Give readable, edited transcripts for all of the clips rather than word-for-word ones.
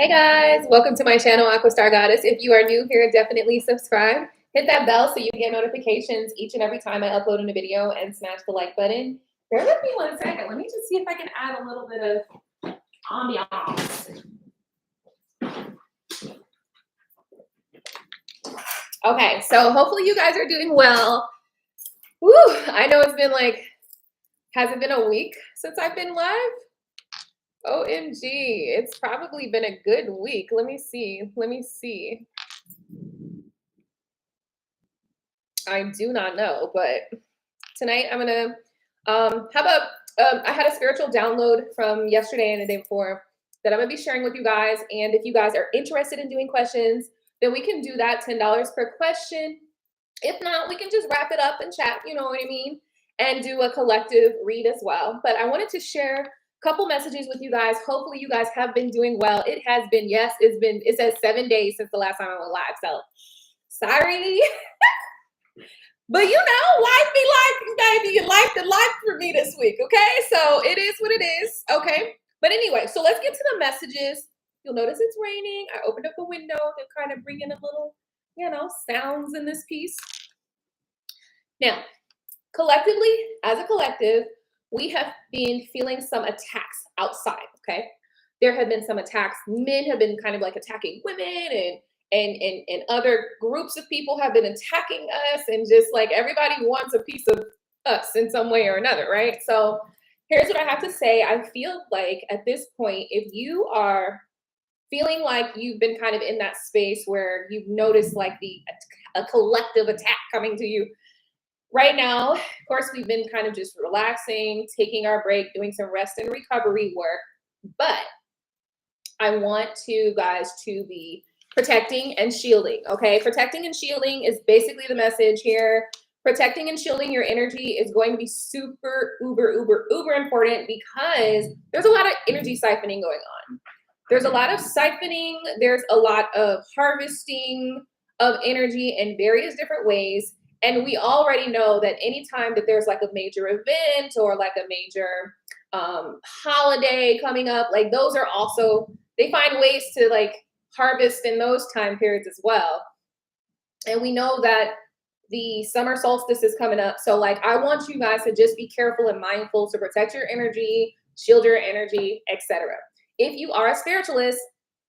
Hey guys, welcome to my channel, AquaStarGoddess. If you are new here, definitely subscribe. Hit that bell so you get notifications each and every time I upload a new video, and smash the like button. Bear with me 1 second. Let me just see if I can add a little bit of ambiance. Okay, so hopefully you guys are doing well. Woo, I know it's been like, has it been a week since I've been live? OMG, it's probably been a good week. Let me see. I do not know, but tonight I'm gonna I had a spiritual download from yesterday and the day before that I'm gonna be sharing with you guys. And if you guys are interested in doing questions, then we can do that, $10 per question. If not, we can just wrap it up and chat, you know what I mean? And do a collective read as well. But I wanted to share a couple messages with you guys. Hopefully you guys have been doing well. It has been, yes, it says 7 days since the last time I went live. So sorry. But you know, life be life, baby. Life the life for me this week, okay? So it is what it is, okay? But anyway, so let's get to the messages. You'll notice it's raining. I opened up the window to kind of bring in a little, sounds in this piece. Now, collectively, as a collective, we have been feeling some attacks outside, okay? There have been some attacks. Men have been kind of like attacking women, and other groups of people have been attacking us, and just like everybody wants a piece of us in some way or another, right? So here's what I have to say. I feel like at this point, if you are feeling like you've been kind of in that space where you've noticed like a collective attack coming to you right now, of course, we've been kind of just relaxing, taking our break, doing some rest and recovery work. But I want you guys to be protecting and shielding, okay? Protecting and shielding is basically the message here. Protecting and shielding your energy is going to be super, uber important, because there's a lot of energy siphoning going on. There's a lot of siphoning. There's a lot of harvesting of energy in various different ways. And we already know that anytime that there's like a major event or like a major holiday coming up, like those are also, they find ways to like harvest in those time periods as well. And we know that the summer solstice is coming up. So like, I want you guys to just be careful and mindful to protect your energy, shield your energy, etc. If you are a spiritualist,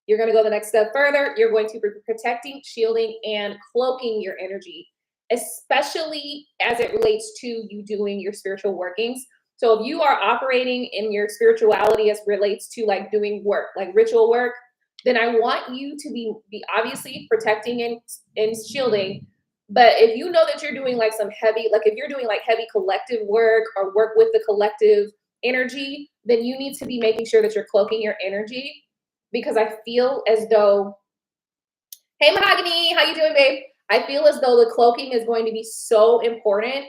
you're going to go the next step further. You're going to be protecting, shielding, and cloaking your energy, especially as it relates to you doing your spiritual workings. So if you are operating in your spirituality as relates to like doing work, like ritual work, then I want you to be obviously protecting and shielding. But if you know that you're doing like some heavy, like if you're doing like heavy collective work or work with the collective energy, then you need to be making sure that you're cloaking your energy, because I feel as though, hey Mahogany, how you doing, babe? I feel as though the cloaking is going to be so important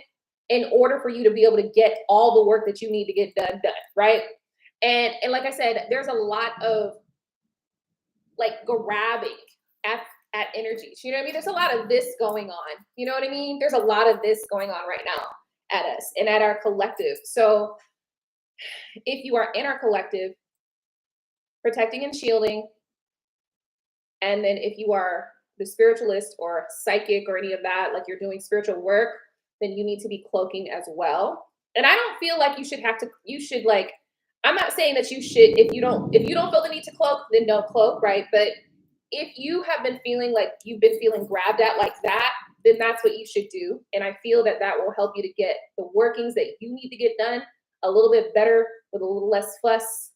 in order for you to be able to get all the work that you need to get done, right? And like I said, there's a lot of like grabbing at energies. You know what I mean? There's a lot of this going on. You know what I mean? There's a lot of this going on right now at us and at our collective. So if you are in our collective, protecting and shielding, and then if you are the spiritualist or psychic or any of that, like you're doing spiritual work, then you need to be cloaking as well. And I don't feel like you should like, I'm not saying that you should, if you don't feel the need to cloak, then don't cloak, right? But if you have been feeling like you've been feeling grabbed at like that, then that's what you should do. And I feel that that will help you to get the workings that you need to get done a little bit better with a little less fuss.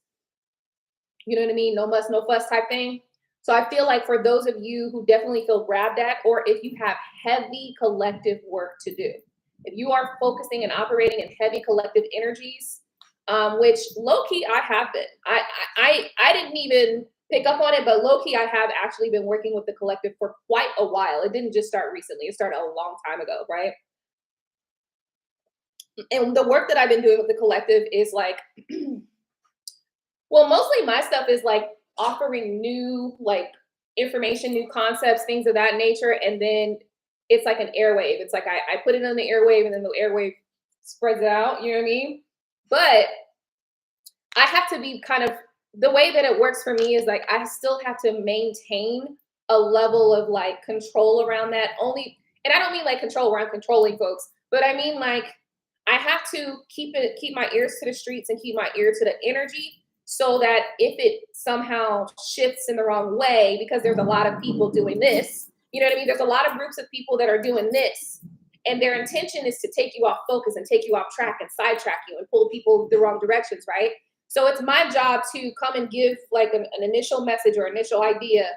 You know what I mean? No muss, no fuss type thing. So I feel like for those of you who definitely feel grabbed at, or if you have heavy collective work to do, if you are focusing and operating in heavy collective energies, which low-key I have been. I didn't even pick up on it, but low-key I have actually been working with the collective for quite a while. It didn't just start recently. It started a long time ago, right? And the work that I've been doing with the collective is like, well, mostly my stuff is like offering new like information, new concepts, things of that nature. And then it's like an airwave. It's like I put it on the airwave, and then the airwave spreads it out, you know what I mean? But I have to be kind of the way that it works for me is like I still have to maintain a level of like control around that only. And I don't mean like control where I'm controlling folks, but I mean like I have to keep my ears to the streets and keep my ear to the energy so that if it somehow shifts in the wrong way, because there's a lot of people doing this, you know what I mean? There's a lot of groups of people that are doing this, and their intention is to take you off focus and take you off track and sidetrack you and pull people the wrong directions, right? So it's my job to come and give like an initial message or initial idea,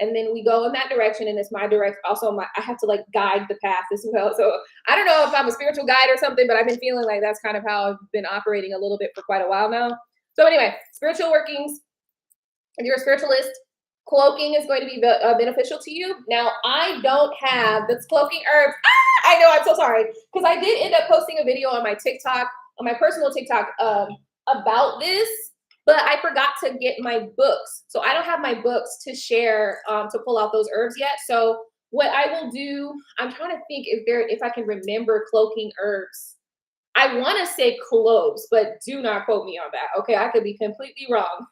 and then we go in that direction, and it's my direct. Also, I have to like guide the path as well. So I don't know if I'm a spiritual guide or something, but I've been feeling like that's kind of how I've been operating a little bit for quite a while now. So anyway, spiritual workings. If you're a spiritualist, cloaking is going to be beneficial to you. Now, I don't have this cloaking herbs. I know, I'm so sorry, because I did end up posting a video on my TikTok, on my personal TikTok, about this, but I forgot to get my books. So I don't have my books to share to pull out those herbs yet. So what I will do, I'm trying to think if I can remember cloaking herbs. I want to say cloves, but do not quote me on that. Okay, I could be completely wrong.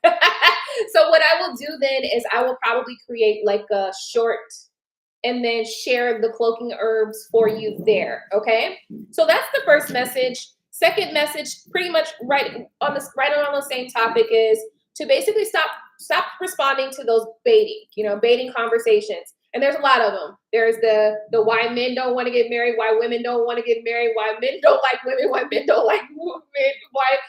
So what I will do then is I will probably create like a short and then share the cloaking herbs for you there. Okay, so that's the first message. Second message, pretty much right around the same topic, is to basically stop responding to those baiting conversations. And there's a lot of them. There's the why men don't want to get married, why women don't want to get married, why men don't like women, why men don't like men,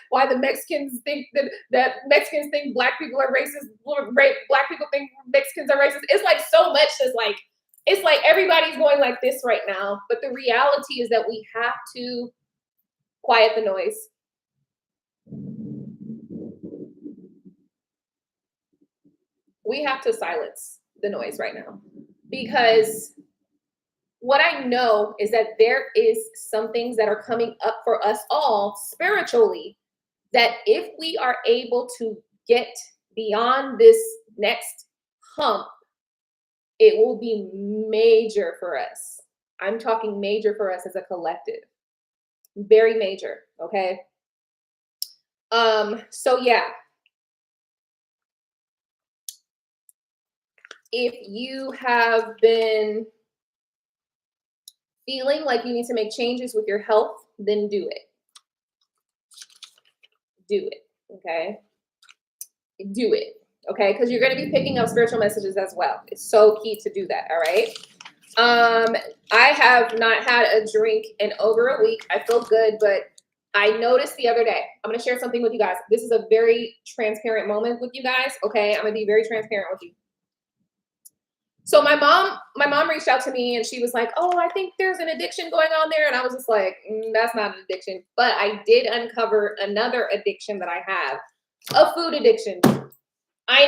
why the Mexicans think that Mexicans think black people are racist, black people think Mexicans are racist. It's like so much that's like, it's like everybody's going like this right now. But the reality is that we have to quiet the noise. We have to silence the noise right now, because what I know is that there is some things that are coming up for us all spiritually, that if we are able to get beyond this next hump, it will be major for us. I'm talking major for us as a collective. Very major, okay? So yeah. If you have been feeling like you need to make changes with your health, then do it. Do it, okay? Do it, okay? Because you're going to be picking up spiritual messages as well. It's so key to do that, all right? I have not had a drink in over a week. I feel good, but I noticed the other day, I'm going to share something with you guys. This is a very transparent moment with you guys, okay? I'm going to be very transparent with you. So my mom reached out to me and she was like, oh, I think there's an addiction going on there. And I was just like, that's not an addiction. But I did uncover another addiction that I have, a food addiction. I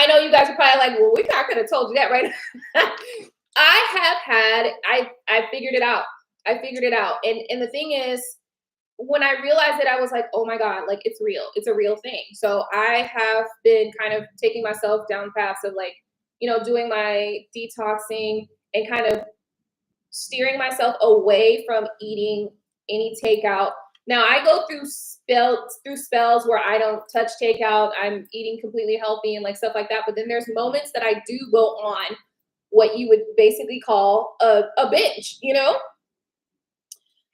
know you guys are probably like, well, I could have told you that right now. I figured it out. And the thing is, when I realized it, I was like, oh my God, like it's real. It's a real thing. So I have been kind of taking myself down paths of like, doing my detoxing and kind of steering myself away from eating any takeout. Now I go through spells where I don't touch takeout. I'm eating completely healthy and like stuff like that. But then there's moments that I do go on what you would basically call a binge,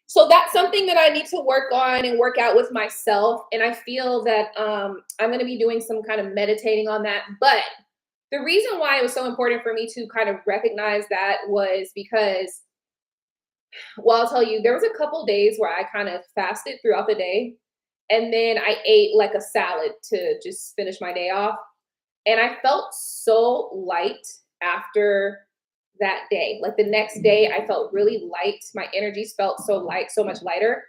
So that's something that I need to work on and work out with myself. And I feel that I'm going to be doing some kind of meditating on that. But the reason why it was so important for me to kind of recognize that was because, well, I'll tell you, there was a couple days where I kind of fasted throughout the day. And then I ate like a salad to just finish my day off. And I felt so light after that day. Like the next day, I felt really light. My energies felt so light, so much lighter.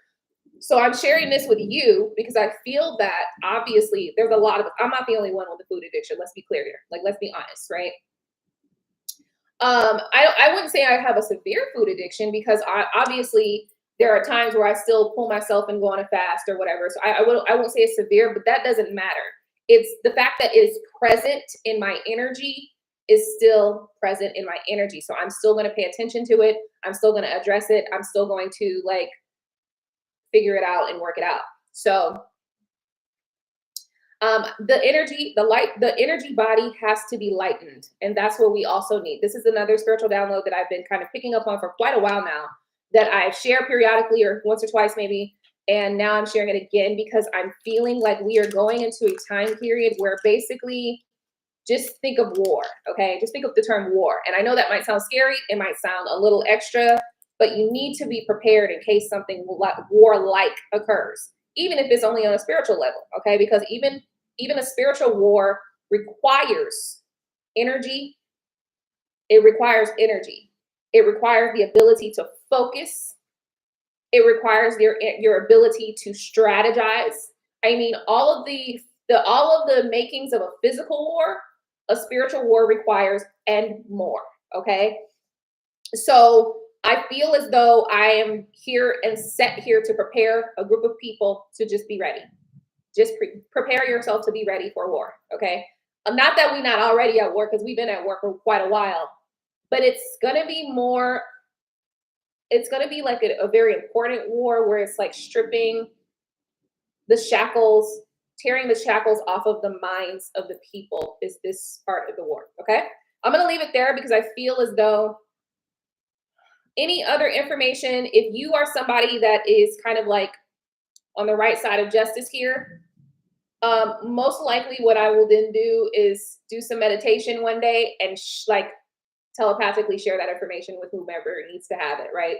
So I'm sharing this with you because I feel that obviously there's a lot of, I'm not the only one with the food addiction. Let's be clear here. Like, let's be honest, right? I wouldn't say I have a severe food addiction because obviously there are times where I still pull myself and go on a fast or whatever. So I won't say it's severe, but that doesn't matter. It's the fact that it is present in my energy is still present in my energy. So I'm still going to pay attention to it. I'm still going to address it. I'm still going to like figure it out and work it out. So The energy body has to be lightened. And that's what we also need. This is another spiritual download that I've been kind of picking up on for quite a while now, that I share periodically or once or twice maybe. And now I'm sharing it again because I'm feeling like we are going into a time period where basically, just think of war, okay? Just think of the term war. And I know that might sound scary. It might sound a little extra, but you need to be prepared in case something war-like occurs, even if it's only on a spiritual level, okay? Because even a spiritual war requires energy. It requires energy. It requires the ability to focus. It requires your ability to strategize. I mean, all of the makings of a physical war, a spiritual war requires, and more, okay? So I feel as though I am here and set here to prepare a group of people to just be ready. Just prepare yourself to be ready for war, okay? Not that we're not already at war, because we've been at war for quite a while, but it's going to be more, it's going to be like a very important war where it's like stripping the shackles, tearing the shackles off of the minds of the people is this part of the war, okay? I'm going to leave it there because I feel as though any other information, if you are somebody that is kind of like on the right side of justice here, most likely what I will then do is do some meditation one day and like telepathically share that information with whomever needs to have it, right?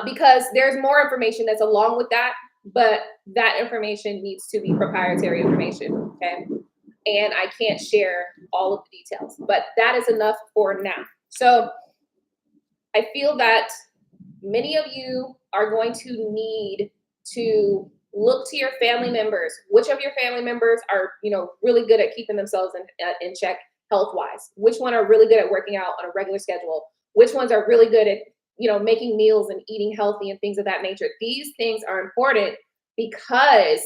Because there's more information that's along with that, but that information needs to be proprietary information, okay? And I can't share all of the details, but that is enough for now. So I feel that many of you are going to need to look to your family members. Which of your family members are, really good at keeping themselves in check health-wise? Which one are really good at working out on a regular schedule? Which ones are really good at making meals and eating healthy and things of that nature? These things are important because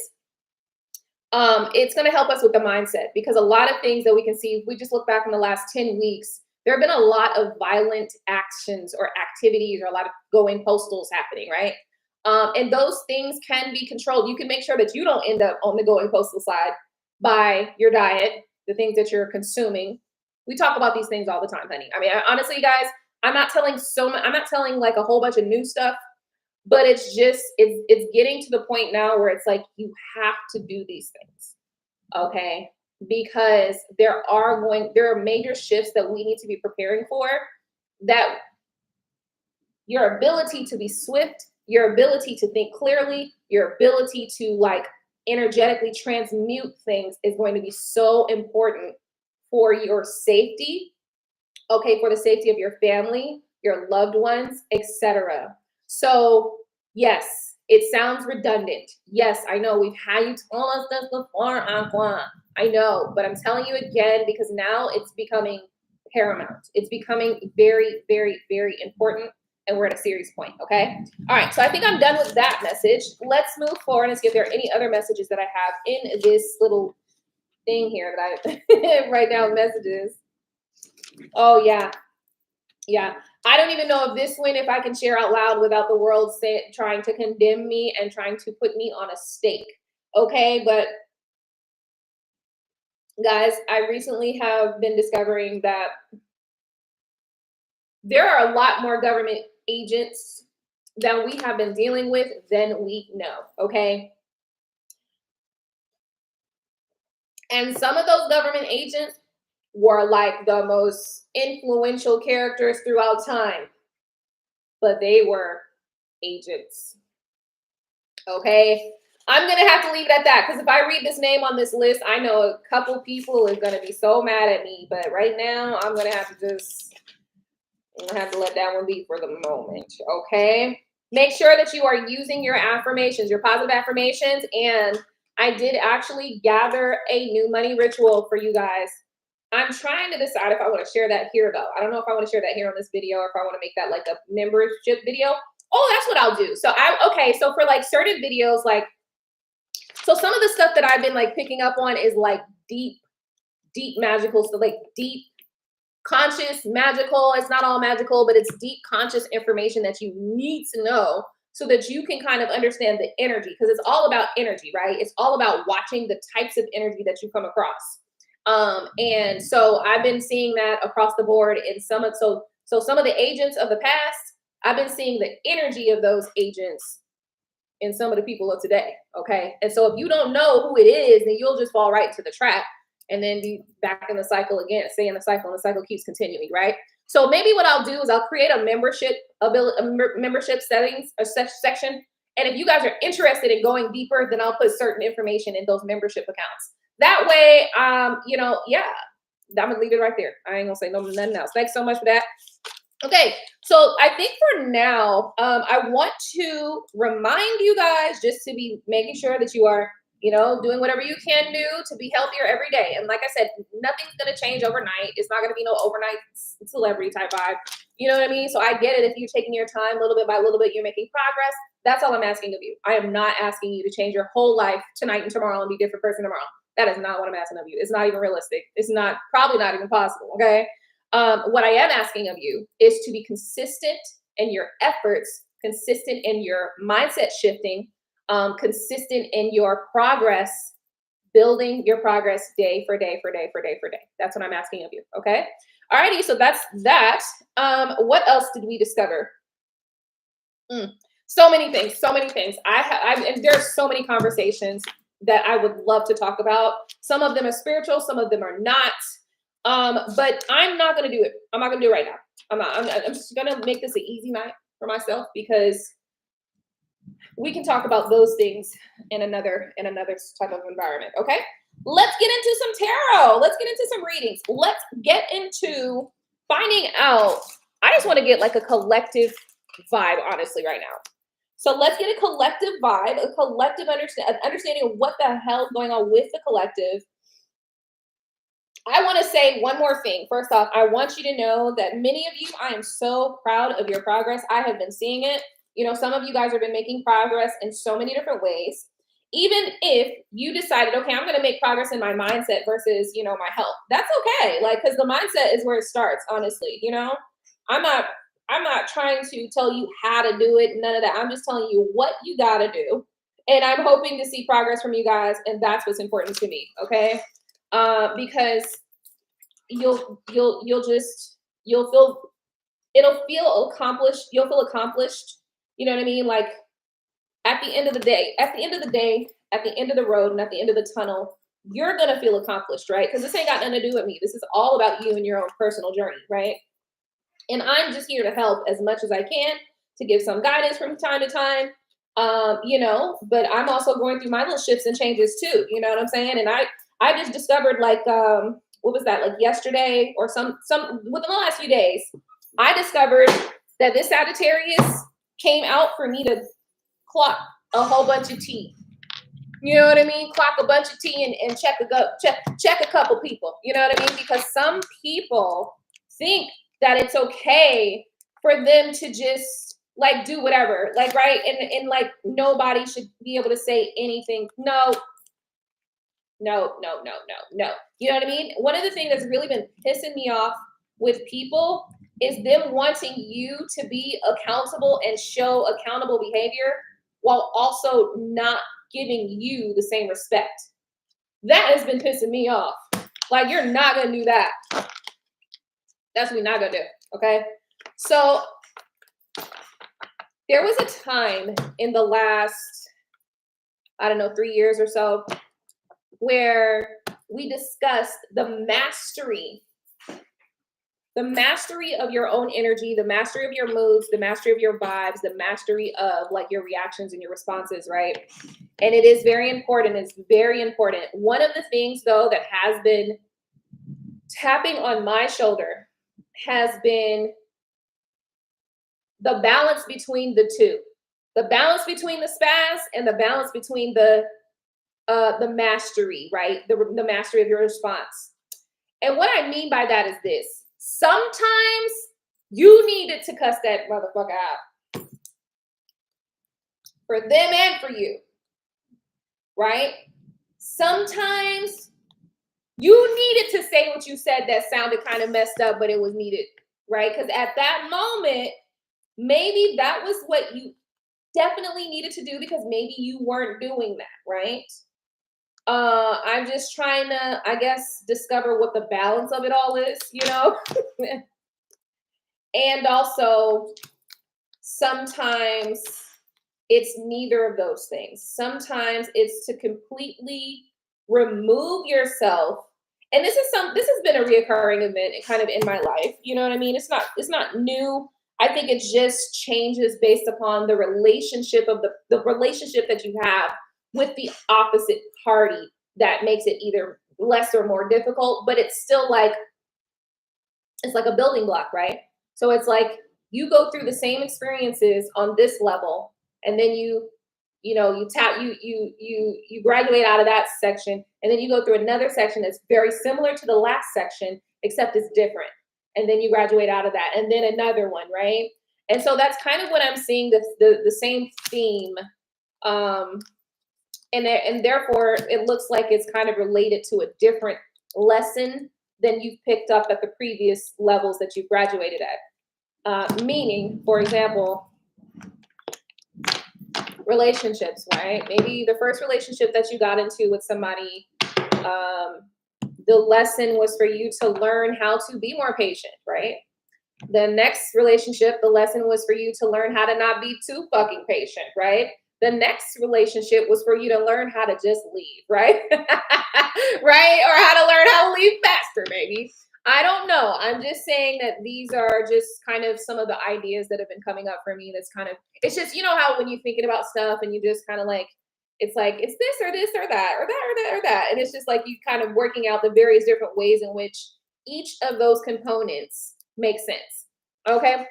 it's going to help us with the mindset, because a lot of things that we can see, if we just look back in the last 10 weeks, there have been a lot of violent actions or activities or a lot of going postals happening, right? And those things can be controlled. You can make sure that you don't end up on the going postal side by your diet, the things that you're consuming. We talk about these things all the time, honey. I mean, honestly, guys, I'm not telling like a whole bunch of new stuff, but it's getting to the point now where it's like, you have to do these things, okay? Because there are major shifts that we need to be preparing for, that your ability to be swift, your ability to think clearly, your ability to like energetically transmute things is going to be so important for your safety, okay, for the safety of your family, your loved ones, etc. So yes, it sounds redundant. Yes, I know we've had you tell us this before, Aqua. I know, but I'm telling you again because now it's becoming paramount. It's becoming very, very, very important, and we're at a serious point, okay? All right, so I think I'm done with that message. Let's move forward and see if there are any other messages that I have in this little thing here that I write down messages. Oh, yeah. Yeah. I don't even know if this one, if I can share out loud without the world trying to condemn me and trying to put me on a stake. Okay, but guys, I recently have been discovering that there are a lot more government agents that we have been dealing with than we know, okay? And some of those government agents were like the most influential characters throughout time, but they were agents, okay? I'm going to have to leave it at that, because if I read this name on this list, I know a couple people are going to be so mad at me, but right now I'm going to have to let that one be for the moment, okay? Make sure that you are using your affirmations, your positive affirmations, and I did actually gather a new money ritual for you guys. I'm trying to decide if I want to share that here, though. I don't know if I want to share that here on this video or if I want to make that like a membership video. Oh, that's what I'll do. So so for like certain videos, like, so some of the stuff that I've been like picking up on is like deep magical, so like deep conscious magical. It's not all magical, but it's deep conscious information that you need to know so that you can kind of understand the energy, because it's all about energy, right? It's all about watching the types of energy that you come across. And so I've been seeing that across the board in some of, so some of the agents of the past, I've been seeing the energy of those agents in some of the people of today. Okay. And so if you don't know who it is, then you'll just fall right into the trap and then be back in the cycle again, stay in the cycle, and the cycle keeps continuing, right? So maybe what I'll do is I'll create a membership settings, a section. And if you guys are interested in going deeper, then I'll put certain information in those membership accounts. That way, you know, yeah, I'm gonna leave it right there. I ain't gonna say nothing else. Thanks so much for that. Okay, so I think for now, I want to remind you guys just to be making sure that you are, you know, doing whatever you can do to be healthier every day. And like I said, nothing's going to change overnight. It's not going to be no overnight celebrity type vibe. You know what I mean? So I get it. If you're taking your time little bit by little bit, you're making progress. That's all I'm asking of you. I am not asking you to change your whole life tonight and tomorrow and be a different person tomorrow. That is not what I'm asking of you. It's not even realistic. It's not, probably not even possible. Okay. What I am asking of you is to be consistent in your efforts, consistent in your mindset shifting, consistent in your progress, building your progress day for day for day for day for day. That's what I'm asking of you. Okay. Alrighty. So that's that. What else did we discover? So many things. So many things. And there's so many conversations that I would love to talk about. Some of them are spiritual. Some of them are not. But I'm not going to do it. I'm not going to do it right now. I'm just going to make this an easy night for myself, because we can talk about those things in another type of environment. Okay. Let's get into some tarot. Let's get into some readings. Let's get into finding out. I just want to get like a collective vibe, honestly, right now. So let's get a collective vibe, a collective understanding of what the hell is going on with the collective. I want to say one more thing. First off, I want you to know that many of you, I am so proud of your progress. I have been seeing it. You know, some of you guys have been making progress in so many different ways. Even if you decided, okay, I'm going to make progress in my mindset versus, you know, my health. That's okay. Like, because the mindset is where it starts, honestly. You know, I'm not trying to tell you how to do it. None of that. I'm just telling you what you got to do. And I'm hoping to see progress from you guys. And that's what's important to me. Okay. Because you'll feel accomplished. You'll feel accomplished. You know what I mean? Like at the end of the day, at the end of the road, and at the end of the tunnel, you're going to feel accomplished, right? Because this ain't got nothing to do with me. This is all about you and your own personal journey, right? And I'm just here to help as much as I can, to give some guidance from time to time, you know, but I'm also going through my little shifts and changes too. You know what I'm saying? And I just discovered, like, what was that, like yesterday or some within the last few days, I discovered that this Sagittarius came out for me to clock a whole bunch of tea. You know what I mean? Clock a bunch of tea and check a couple people. You know what I mean? Because some people think that it's okay for them to just like do whatever, like, right? And like nobody should be able to say anything. No. You know what I mean? One of the things that's really been pissing me off with people is them wanting you to be accountable and show accountable behavior while also not giving you the same respect. That has been pissing me off. Like, you're not going to do that. That's what we're not going to do. Okay. So there was a time in the last, 3 years or so, where we discussed the mastery of your own energy, the mastery of your moods, the mastery of your vibes, the mastery of like your reactions and your responses, right? And it is very important. It's very important. One of the things, though, that has been tapping on my shoulder has been the balance between the two, the balance between the spaz and the balance between the mastery, right? The mastery of your response. And what I mean by that is this. Sometimes you needed to cuss that motherfucker out. For them and for you. Right? Sometimes you needed to say what you said that sounded kind of messed up, but it was needed. Right? Because at that moment, maybe that was what definitely needed to do because maybe you weren't doing that, right? I'm just trying to, I guess, discover what the balance of it all is, you know? And also, sometimes it's neither of those things. Sometimes it's to completely remove yourself. And this has been a reoccurring event kind of in my life. You know what I mean? It's not new. I think it just changes based upon the relationship of the relationship that you have with the opposite party that makes it either less or more difficult, but it's still like it's like a building block, right? So it's like you go through the same experiences on this level, and then you graduate out of that section, and then you go through another section that's very similar to the last section, except it's different. And then you graduate out of that, and then another one, right? And so that's kind of what I'm seeing, the same theme. And therefore it looks like it's kind of related to a different lesson than you've picked up at the previous levels that you've graduated at. Meaning, for example, relationships, right? Maybe the first relationship that you got into with somebody, the lesson was for you to learn how to be more patient, right? The next relationship, the lesson was for you to learn how to not be too fucking patient, right? The next relationship was for you to learn how to just leave, right? Right? Or how to learn how to leave faster, maybe. I don't know. I'm just saying that these are just kind of some of the ideas that have been coming up for me. That's kind of, it's just, you know how when you're thinking about stuff and you just kind of like, it's like, it's this or this or that or that or that or that. And it's just like you kind of working out the various different ways in which each of those components make sense. Okay.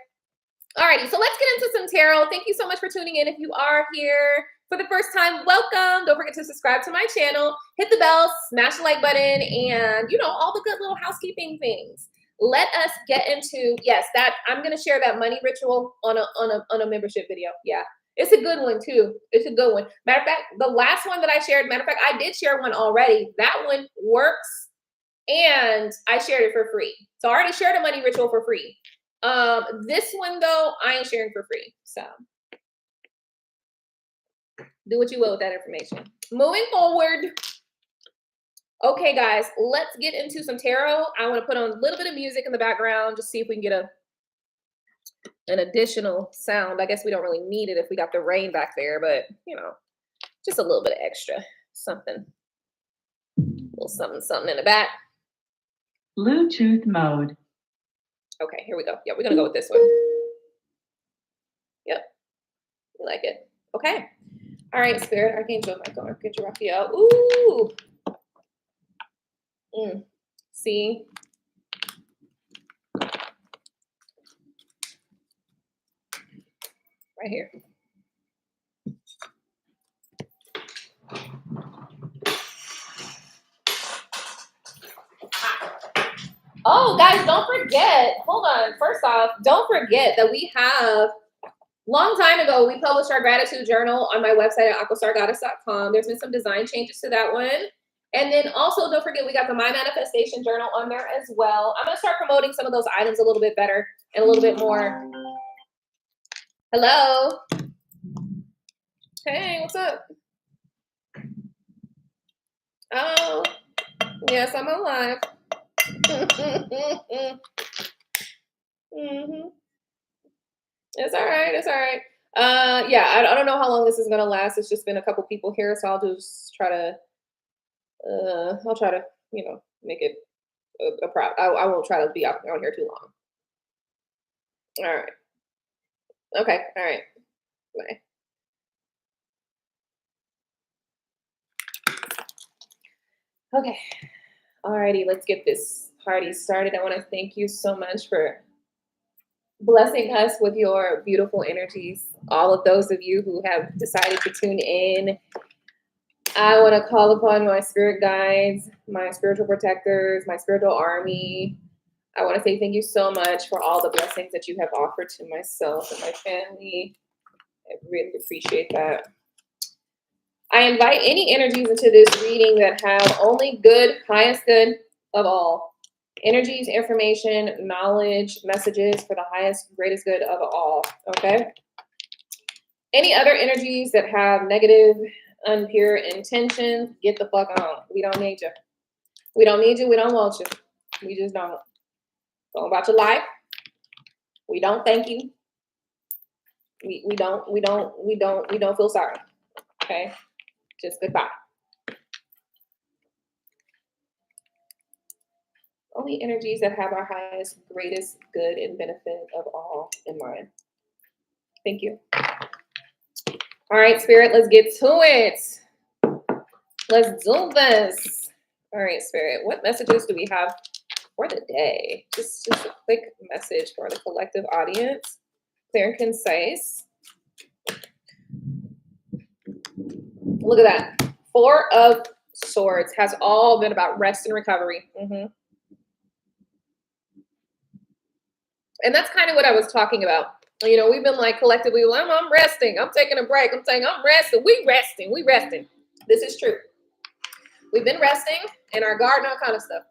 Alrighty, so let's get into some tarot. Thank you so much for tuning in. If you are here for the first time, welcome. Don't forget to subscribe to my channel, hit the bell, smash the like button, and all the good little housekeeping things. Let us get into, yes, that I'm gonna share that money ritual on a membership video. Yeah. It's a good one too. It's a good one. Matter of fact, the last one that I shared, matter of fact, I did share one already. That one works, and I shared it for free. So I already shared a money ritual for free. This one though, I ain't sharing for free. So do what you will with that information. Moving forward. Okay, guys, let's get into some tarot. I want to put on a little bit of music in the background, just see if we can get an additional sound. I guess we don't really need it if we got the rain back there, but just a little bit of extra something. A little something in the back. Bluetooth mode. Okay, here we go. Yep, we're gonna go with this one. Yep, we like it. Okay. All right, Spirit, Archangel, Michael, Archangel Raphael. Ooh. See? Right here. Oh, guys, don't forget. Hold on. First off, don't forget that we have, long time ago, we published our gratitude journal on my website at AquaStarGoddess.com. There's been some design changes to that one. And then also, don't forget, we got the My Manifestation Journal on there as well. I'm going to start promoting some of those items a little bit better and a little bit more. Hello. Hey, what's up? Oh, yes, I'm alive. It's all right. It's all right. Yeah, I don't know how long this is gonna last. It's just been a couple people here, so I'll just try to. I'll try to, make it a prop. I won't try to be out on here too long. All right. Okay. All right. Bye. Okay. Alrighty, let's get this party started. I want to thank you so much for blessing us with your beautiful energies. All of those of you who have decided to tune in. I want to call upon my spirit guides, my spiritual protectors, my spiritual army. I want to say thank you so much for all the blessings that you have offered to myself and my family. I really appreciate that. I invite any energies into this reading that have only good, highest good of all. Energies, information, knowledge, messages for the highest, greatest good of all. Okay? Any other energies that have negative, unpure intentions, get the fuck on. We don't need you. We don't need you. We don't want you. We just don't. Go about your life. We don't thank you. We don't feel sorry. Okay? Just goodbye. Only energies that have our highest, greatest good and benefit of all in mind. Thank you. All right, Spirit, let's get to it. Let's do this. All right, Spirit, what messages do we have for the day? Just a quick message for the collective audience. Clear and concise. Look at that. 4 of Swords has all been about rest and recovery. And that's kind of what I was talking about. You know, we've been like collectively, well, I'm resting. I'm taking a break. I'm saying I'm resting. We resting. This is true. We've been resting in our garden, all kind of stuff.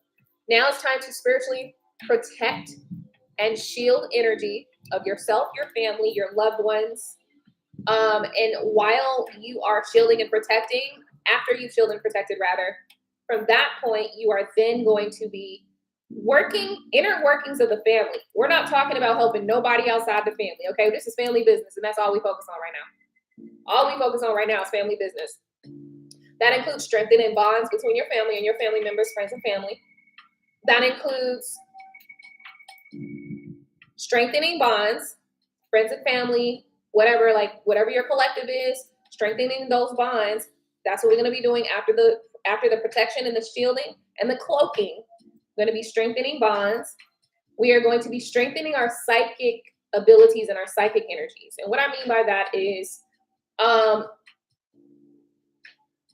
Now it's time to spiritually protect and shield energy of yourself, your family, your loved ones. And while you are shielding and protecting, after you've shielded and protected, rather, from that point, you are then going to be working inner workings of the family. We're not talking about helping nobody outside the family, okay? This is family business, and that's all we focus on right now. All we focus on right now is family business. That includes strengthening bonds between your family and your family members, friends, and family. That includes strengthening bonds, friends and family, whatever your collective is, strengthening those bonds. That's what we're going to be doing after the protection and the shielding and the cloaking. We're going to be strengthening bonds. We are going to be strengthening our psychic abilities and our psychic energies. And what I mean by that is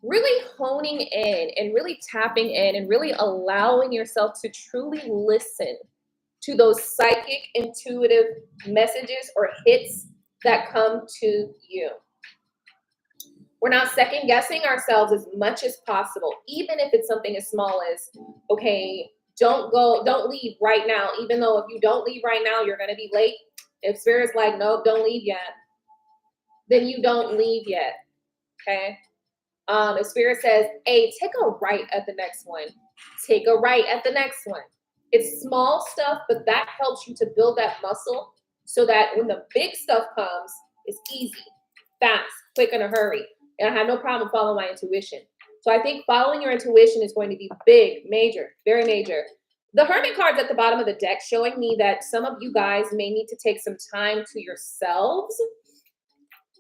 really honing in and really tapping in and really allowing yourself to truly listen to those psychic, intuitive messages or hits that come to you. We're not second guessing ourselves as much as possible, even if it's something as small as, okay, don't leave right now. Even though if you don't leave right now, you're going to be late. If Spirit's like, nope, don't leave yet, then you don't leave yet. Okay. If Spirit says, hey, take a right at the next one, take a right at the next one. It's small stuff, but that helps you to build that muscle so that when the big stuff comes, it's easy, fast, quick, in a hurry. And I have no problem following my intuition. So I think following your intuition is going to be big, major, very major. The Hermit card's at the bottom of the deck showing me that some of you guys may need to take some time to yourselves.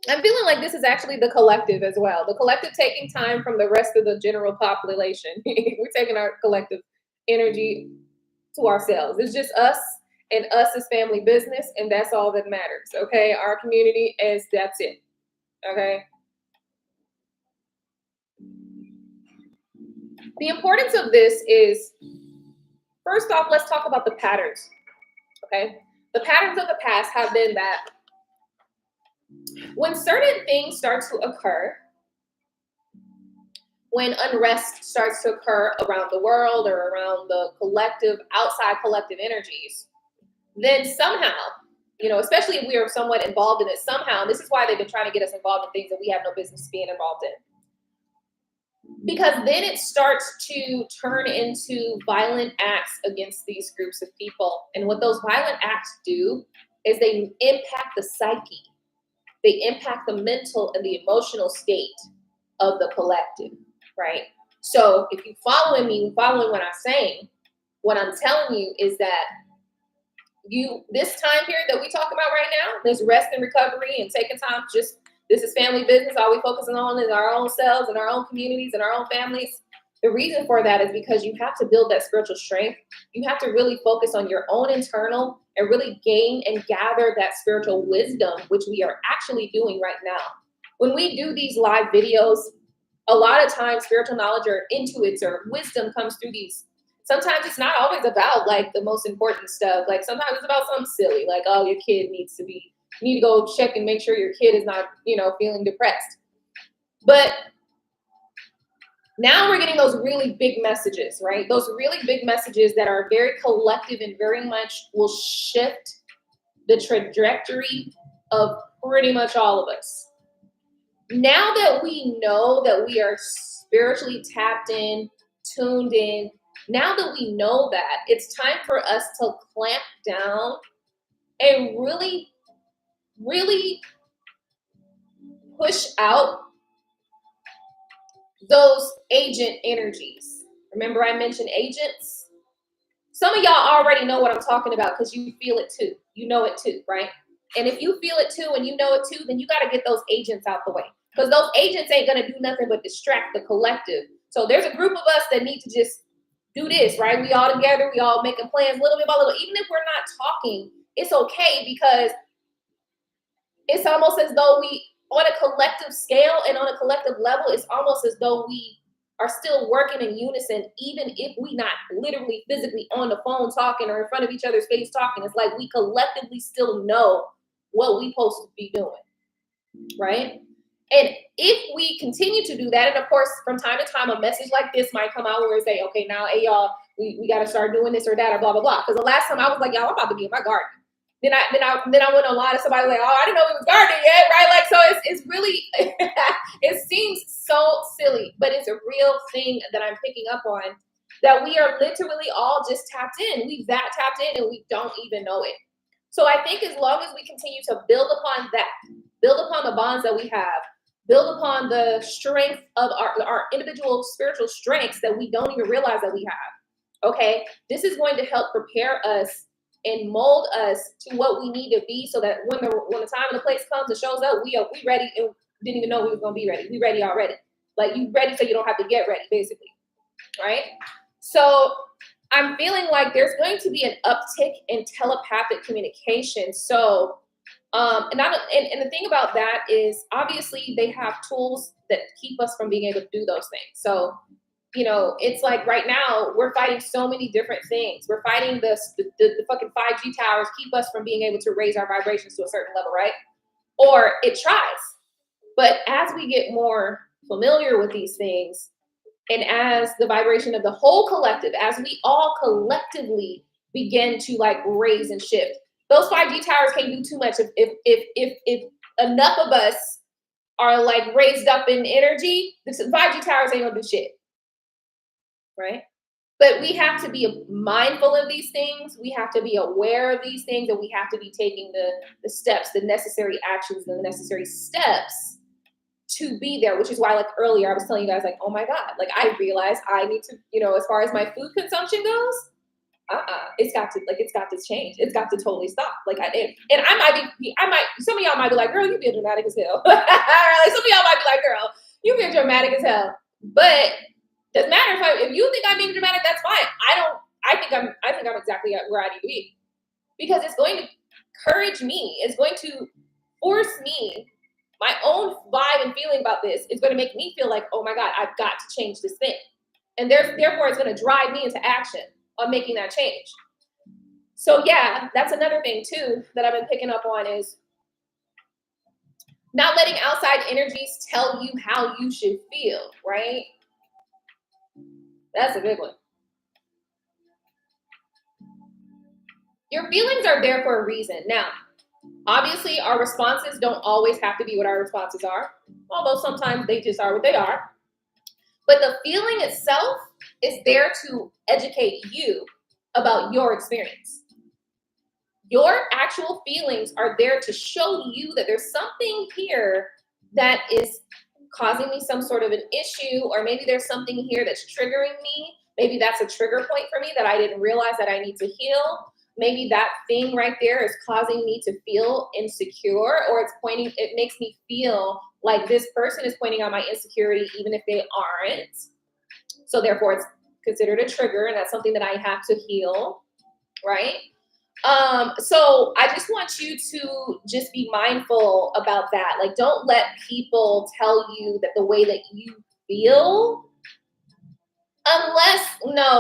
I'm feeling like this is actually the collective as well. The collective taking time from the rest of the general population. We're taking our collective energy to ourselves. It's just us, and us is family business, and that's all that matters. Okay, our community is, that's it. Okay. The importance of this is, first off, let's talk about the patterns. Okay, the patterns of the past have been that when certain things start to occur, when unrest starts to occur around the world or around the collective, outside collective energies, then somehow, you know, especially if we are somewhat involved in it somehow, this is why they've been trying to get us involved in things that we have no business being involved in. Because then it starts to turn into violent acts against these groups of people. And what those violent acts do is they impact the psyche. They impact the mental and the emotional state of the collective, right? So if you following me, following what I'm saying, what I'm telling you is that this time period that we talk about right now, there's rest and recovery and taking time, just this is family business. All we focusing on is our own selves and our own communities and our own families. The reason for that is because you have to build that spiritual strength. You have to really focus on your own internal and really gain and gather that spiritual wisdom, which we are actually doing right now. When we do these live videos, a lot of times spiritual knowledge or intuits or wisdom comes through these. Sometimes it's not always about like the most important stuff. Like sometimes it's about something silly, like, oh, your kid you need to go check and make sure your kid is not, feeling depressed. But now we're getting those really big messages, right? Those really big messages that are very collective and very much will shift the trajectory of pretty much all of us. now that we know that we are spiritually tapped in, tuned in, now that we know that, it's time for us to clamp down and really, really push out those agent energies. Remember I mentioned agents? Some of y'all already know what I'm talking about because you feel it too. You know it too, right? And if you feel it too and you know it too, then you got to get those agents out the way, because those agents ain't going to do nothing but distract the collective. So there's a group of us that need to just do this, right? We all together, we all making plans little bit by little. Even if we're not talking, it's okay, because it's almost as though we, on a collective scale and on a collective level, it's almost as though we are still working in unison, even if we not literally physically on the phone talking or in front of each other's face talking. It's like we collectively still know what we supposed to be doing, right? And if we continue to do that, and of course, from time to time, a message like this might come out where we say, okay, now, hey, y'all, we got to start doing this or that or blah, blah, blah. Because the last time I was like, y'all, I'm about to be in my garden. Then I went online and somebody was like, oh, I didn't know it was gardening yet, right? Like, so it's really, it seems so silly, but it's a real thing that I'm picking up on, that we are literally all just tapped in. We that tapped in and we don't even know it. So I think as long as we continue to build upon that, build upon the bonds that we have, build upon the strength of our individual spiritual strengths that we don't even realize that we have, okay? This is going to help prepare us and mold us to what we need to be, so that when the time and the place comes and shows up, we ready, and didn't even know we was gonna be ready. We ready already. Like, you ready so you don't have to get ready, basically, right? So I'm feeling like there's going to be an uptick in telepathic communication. So, and the thing about that is, obviously they have tools that keep us from being able to do those things. So, you know, it's like right now we're fighting so many different things. We're fighting the fucking 5G towers keep us from being able to raise our vibrations to a certain level, right? Or it tries. But as we get more familiar with these things, and as the vibration of the whole collective, as we all collectively begin to like raise and shift, those 5G towers can't do too much if enough of us are like raised up in energy. The 5G towers ain't gonna do shit. Right? But we have to be mindful of these things. We have to be aware of these things, and we have to be taking the steps, the necessary actions, and the necessary steps to be there, which is why, like earlier, I was telling you guys, like, oh my God, like I realized I need to, you know, as far as my food consumption goes, it's got to change. It's got to totally stop. Like some of y'all might be like, girl, you being dramatic as hell. Like, some of y'all might be like, girl, you being dramatic as hell. But doesn't matter if you think I'm being dramatic, that's fine. I think I'm exactly where I need to be, because it's going to encourage me. It's going to force me. My own vibe and feeling about this is going to make me feel like, oh my God, I've got to change this thing, and therefore it's going to drive me into action on making that change. So yeah, that's another thing too that I've been picking up on, is not letting outside energies tell you how you should feel, right? That's a good one. Your feelings are there for a reason. Now, obviously, our responses don't always have to be what our responses are, although sometimes they just are what they are. But the feeling itself is there to educate you about your experience. Your actual feelings are there to show you that there's something here that is causing me some sort of an issue, or maybe there's something here that's triggering me. Maybe that's a trigger point for me that I didn't realize that I need to heal. Maybe that thing right there is causing me to feel insecure, or it makes me feel like this person is pointing out my insecurity, even if they aren't. So therefore it's considered a trigger, and that's something that I have to heal, right? So I just want you to just be mindful about that. Like, don't let people tell you that the way that you feel,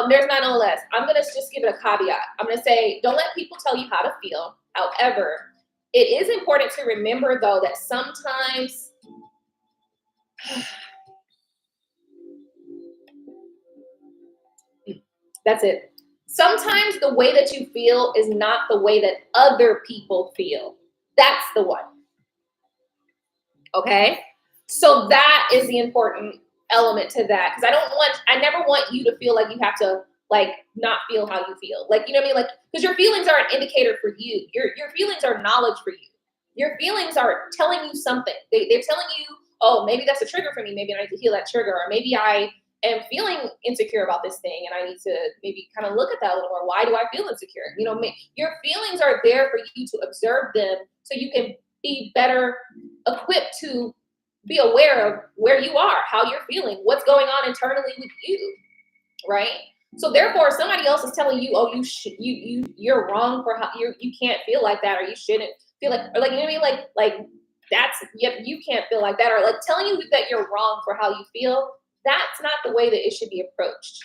there's not no less. I'm going to just give it a caveat. I'm going to say, don't let people tell you how to feel. However, it is important to remember though, that sometimes that's it. Sometimes the way that you feel is not the way that other people feel. That's the one. Okay? So that is the important element to that. Because I never want you to feel like you have to like not feel how you feel. Like, you know what I mean? Like, because your feelings are an indicator for you. Your feelings are knowledge for you. Your feelings are telling you something. They're telling you, oh, maybe that's a trigger for me. Maybe I need to heal that trigger. Or maybe I am feeling insecure about this thing and I need to maybe kind of look at that a little more. Why do I feel insecure? You know, your feelings are there for you to observe them so you can be better equipped to be aware of where you are, how you're feeling, what's going on internally with you, right? So therefore, somebody else is telling you, oh, you're wrong for how you can't feel like that, or you shouldn't feel like, or like, you know what I mean? Like that's, you can't feel like that, or like telling you that you're wrong for how you feel. That's not the way that it should be approached.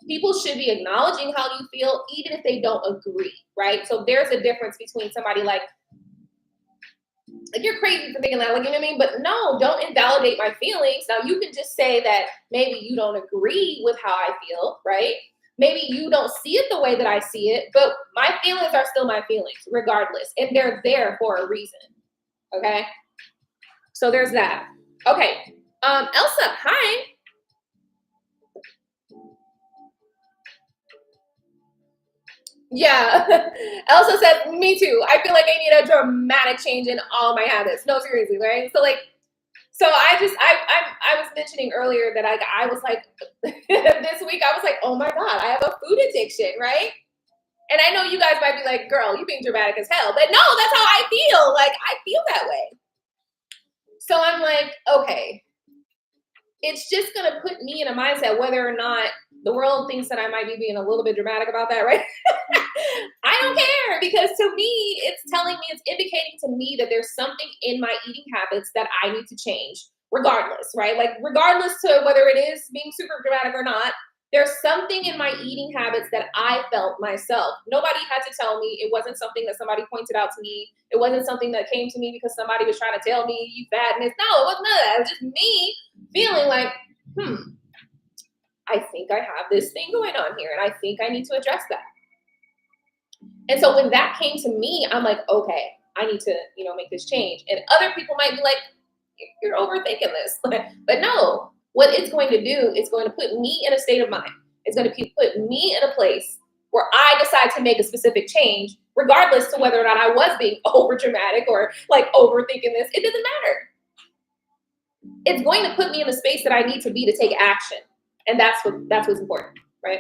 People should be acknowledging how you feel, even if they don't agree, right? So there's a difference between somebody like you're crazy for thinking that, like, you know what I mean? But no, don't invalidate my feelings. Now you can just say that maybe you don't agree with how I feel, right? Maybe you don't see it the way that I see it, but my feelings are still my feelings regardless. And they're there for a reason. Okay. So there's that. Okay. Elsa, hi. Yeah. Elsa said, me too. I feel like I need a dramatic change in all my habits. No, seriously, right? So like, so I was mentioning earlier that I was like, this week I was like, oh my God, I have a food addiction, right? And I know you guys might be like, girl, you being dramatic as hell. But no, that's how I feel. Like, I feel that way. So I'm like, okay, it's just going to put me in a mindset, whether or not the world thinks that I might be being a little bit dramatic about that, right? I don't care, because to me, it's telling me, it's indicating to me that there's something in my eating habits that I need to change, regardless, right? Like, regardless to whether it is being super dramatic or not, there's something in my eating habits that I felt myself. Nobody had to tell me. It wasn't something that somebody pointed out to me. It wasn't something that came to me because somebody was trying to tell me, you fatness. No, it wasn't none of that. It was just me feeling like, I think I have this thing going on here, and I think I need to address that. And so when that came to me, I'm like, okay, I need to, make this change. And other people might be like, you're overthinking this. But no, what it's going to do is going to put me in a state of mind. It's going to put me in a place where I decide to make a specific change, regardless to whether or not I was being over dramatic or like overthinking this. It doesn't matter. It's going to put me in the space that I need to be to take action. And that's what's important, right?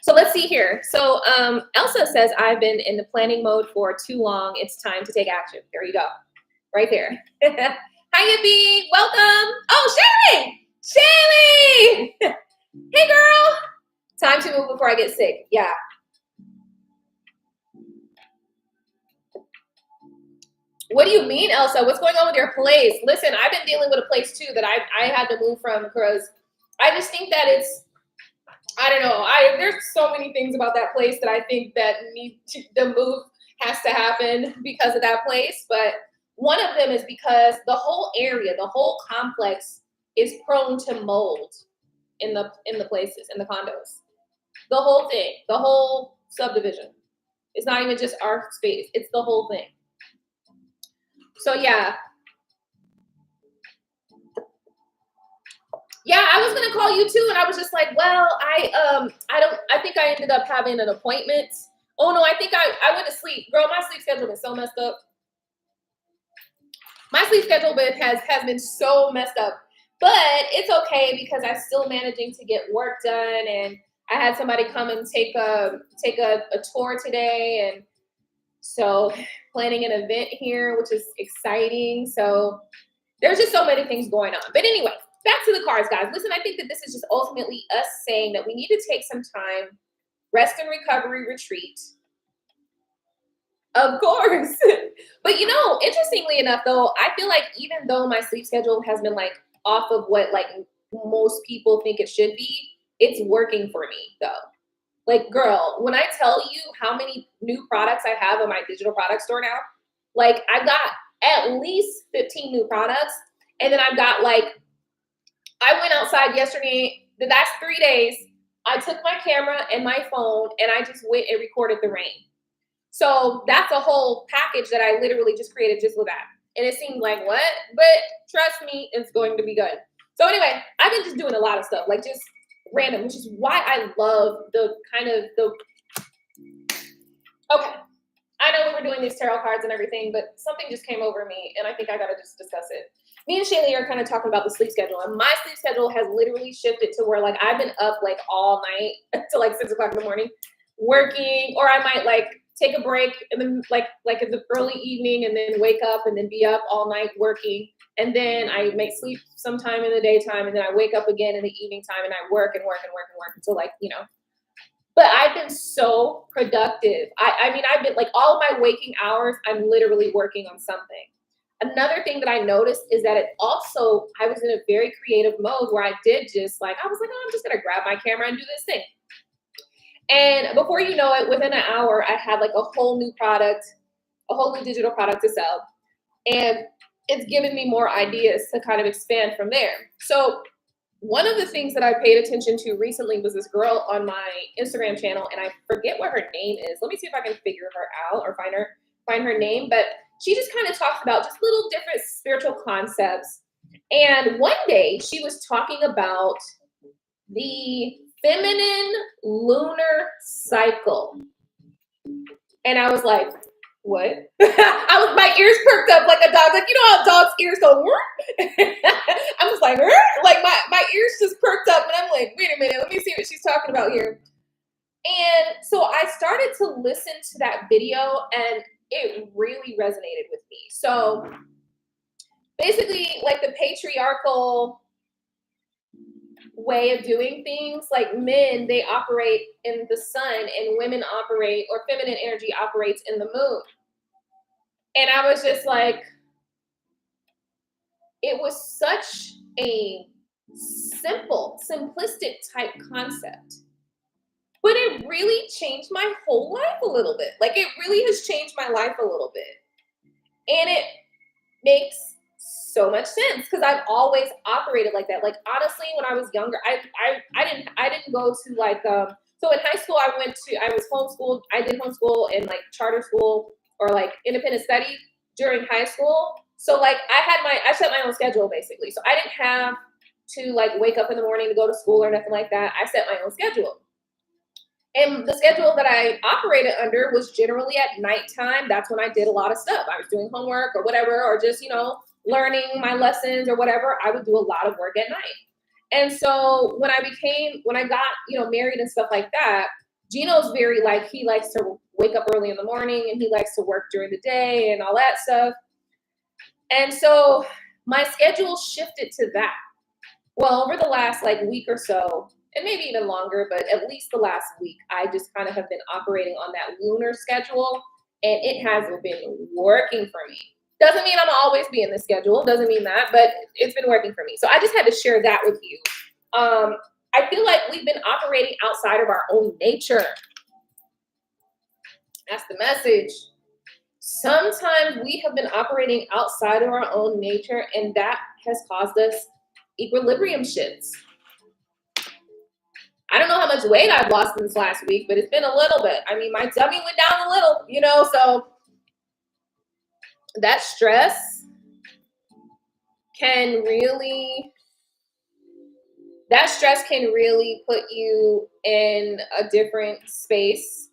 So let's see here. So Elsa says, I've been in the planning mode for too long. It's time to take action. There you go. Right there. Hi, Yippee. Welcome. Oh, Shaylee. Shaylee. Hey, girl. Time to move before I get sick. Yeah. What do you mean, Elsa? What's going on with your place? Listen, I've been dealing with a place too that I had to move from, because I just think that it's, I don't know. There's so many things about that place that I think that the move has to happen because of that place. But one of them is because the whole area, the whole complex is prone to mold in the places, in the condos. The whole thing, the whole subdivision. It's not even just our space. It's the whole thing. So yeah. Yeah, I was gonna call you too, and I was just like, well, I think I ended up having an appointment. Oh no, I think I went to sleep. Girl, my sleep schedule is so messed up. My sleep schedule has been so messed up. But it's okay, because I'm still managing to get work done, and I had somebody come and take a tour today, and so planning an event here, which is exciting. So there's just so many things going on. But anyway, back to the cards, guys. Listen, I think that this is just ultimately us saying that we need to take some time, rest and recovery retreat. Of course. But interestingly enough, though, I feel like even though my sleep schedule has been like off of what like most people think it should be, it's working for me though. Like, girl, when I tell you how many new products I have on my digital product store now, like I got at least 15 new products. And then I've got I went outside yesterday, the last 3 days, I took my camera and my phone and I just went and recorded the rain. So that's a whole package that I literally just created just with that. And it seemed like, what? But trust me, it's going to be good. So anyway, I've been just doing a lot of stuff, like just random, which is why I love the kind of the, okay. I know we were doing these tarot cards and everything, but something just came over me, and I think I gotta just discuss it. Me and Shaylee are kind of talking about the sleep schedule, and my sleep schedule has literally shifted to where like I've been up like all night until like 6 o'clock in the morning, working, or I might like take a break and then like in the early evening and then wake up and then be up all night working, and then I may sleep sometime in the daytime, and then I wake up again in the evening time, and I work and work and work and work until like, you know. But I've been so productive. I mean, I've been like all of my waking hours, I'm literally working on something. Another thing that I noticed is that it also, I was in a very creative mode where I did just like, I was like, oh, I'm just going to grab my camera and do this thing. And before you know it, within an hour, I had like a whole new product, a whole new digital product to sell. And it's given me more ideas to kind of expand from there. So one of the things that I paid attention to recently was this girl on my Instagram channel, and I forget what her name is. Let me see if I can figure her out or find her name. But she just kind of talks about just little different spiritual concepts. And one day she was talking about the feminine lunar cycle. And I was like, what? My ears perked up like a dog. Like, you know how dogs' ears go, I was like my ears just perked up, and I'm like, wait a minute, let me see what she's talking about here. And so I started to listen to that video, and it really resonated with me. So basically, like the patriarchal way of doing things, like men, they operate in the sun, and women operate, or feminine energy operates in the moon. And I was just like, it was such a simplistic type concept, but it really changed my whole life a little bit. Like, it really has changed my life a little bit. And it makes so much sense because I've always operated like that. Like, honestly, when I was younger, I didn't go to like so in high school I was homeschooled. I did homeschool in like charter school or like independent study during high school. So like I set my own schedule basically. So I didn't have to like wake up in the morning to go to school or nothing like that. I set my own schedule. And the schedule that I operated under was generally at nighttime. That's when I did a lot of stuff. I was doing homework or whatever, or just, learning my lessons or whatever. I would do a lot of work at night. And so when I got, married and stuff like that, Gino's very like, he likes to wake up early in the morning and he likes to work during the day and all that stuff. And so my schedule shifted to that. Well, over the last like week or so, and maybe even longer, but at least the last week, I just kind of have been operating on that lunar schedule, and it has been working for me. Doesn't mean I'm always be in the schedule, doesn't mean that, but it's been working for me. So I just had to share that with you. I feel like we've been operating outside of our own nature. That's the message. Sometimes we have been operating outside of our own nature, and that has caused us equilibrium shifts. I don't know how much weight I've lost in this last week, but it's been a little bit. I mean, my tummy went down a little, so that stress can really put you in a different space,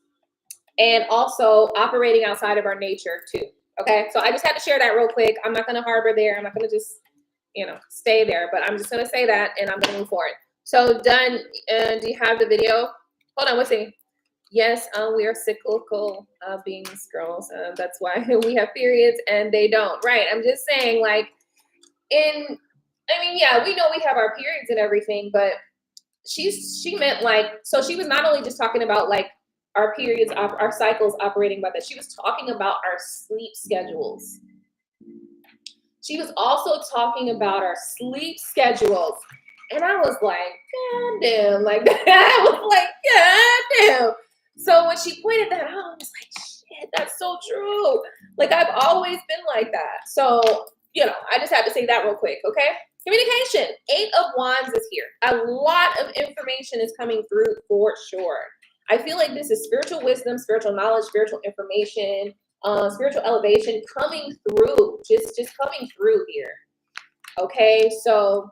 and also operating outside of our nature too. Okay. So I just had to share that real quick. I'm not going to harbor there. I'm not going to just, stay there, but I'm just going to say that, and I'm going to move forward. So done. Do you have the video? Hold on, let's see. Yes, we are cyclical beings, girls. That's why we have periods and they don't. Right. I'm just saying, like, yeah, we know we have our periods and everything, but she meant like, so she was not only just talking about like our periods, our cycles operating by that. She was talking about our sleep schedules. She was also talking about our sleep schedules. And I was like, God damn, like that. I was like, God damn. So when she pointed that out, I was like, shit, that's so true. Like, I've always been like that. So, I just had to say that real quick, okay? Communication. 8 of Wands is here. A lot of information is coming through for sure. I feel like this is spiritual wisdom, spiritual knowledge, spiritual information. spiritual elevation coming through, just coming through here. Okay, so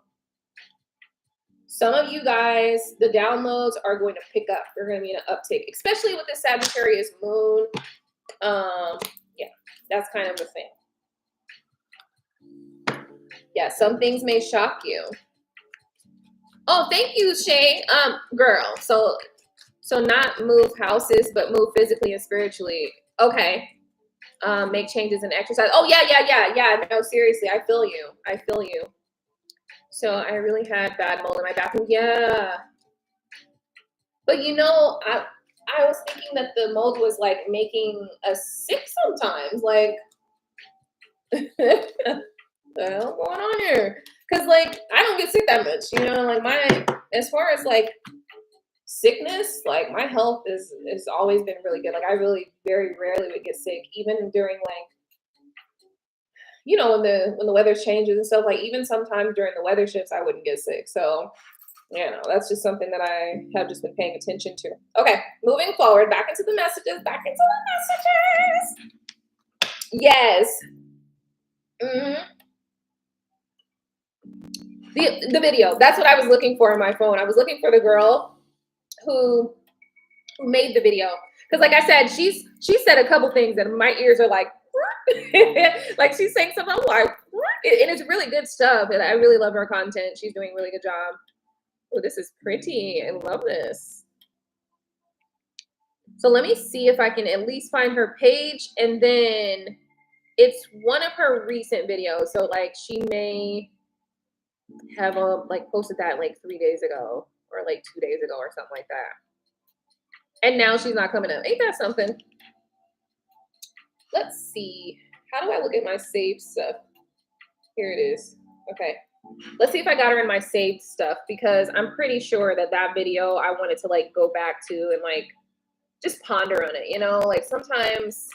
some of you guys, the downloads are going to pick up. They're going to be an uptick, especially with the Sagittarius moon. Yeah, that's kind of the thing. Yeah, some things may shock you. Oh, thank you, Shay. Girl, so not move houses, but move physically and spiritually. Okay. Make changes in exercise. Oh, yeah. No, seriously, I feel you. I feel you. So I really had bad mold in my bathroom. Yeah. But you know, I was thinking that the mold was like making us sick sometimes. Like, the hell going on here? Because like I don't get sick that much, you know, like as far as like sickness, like my health is always been really good. Like I really very rarely would get sick, even during like, you know, when the weather changes and stuff. Like even sometimes during the weather shifts, I wouldn't get sick. So you know, that's just something that I have just been paying attention to. Okay, moving forward, back into the messages. Yes. The video. That's what I was looking for on my phone. I was looking for the girl who made the video. Because like I said, she said a couple things and my ears are like, like she's saying something like, and it's really good stuff. And I really love her content. She's doing a really good job. Oh, this is pretty. I love this. So let me see if I can at least find her page. And then it's one of her recent videos. So like she may have like posted that like 3 days ago or like 2 days ago or something like that. And now she's not coming up. Ain't that something? Let's see. How do I look at my saved stuff? Here it is. Okay. Let's see if I got her in my saved stuff, because I'm pretty sure that video I wanted to like go back to and like just ponder on it, you know? Like sometimes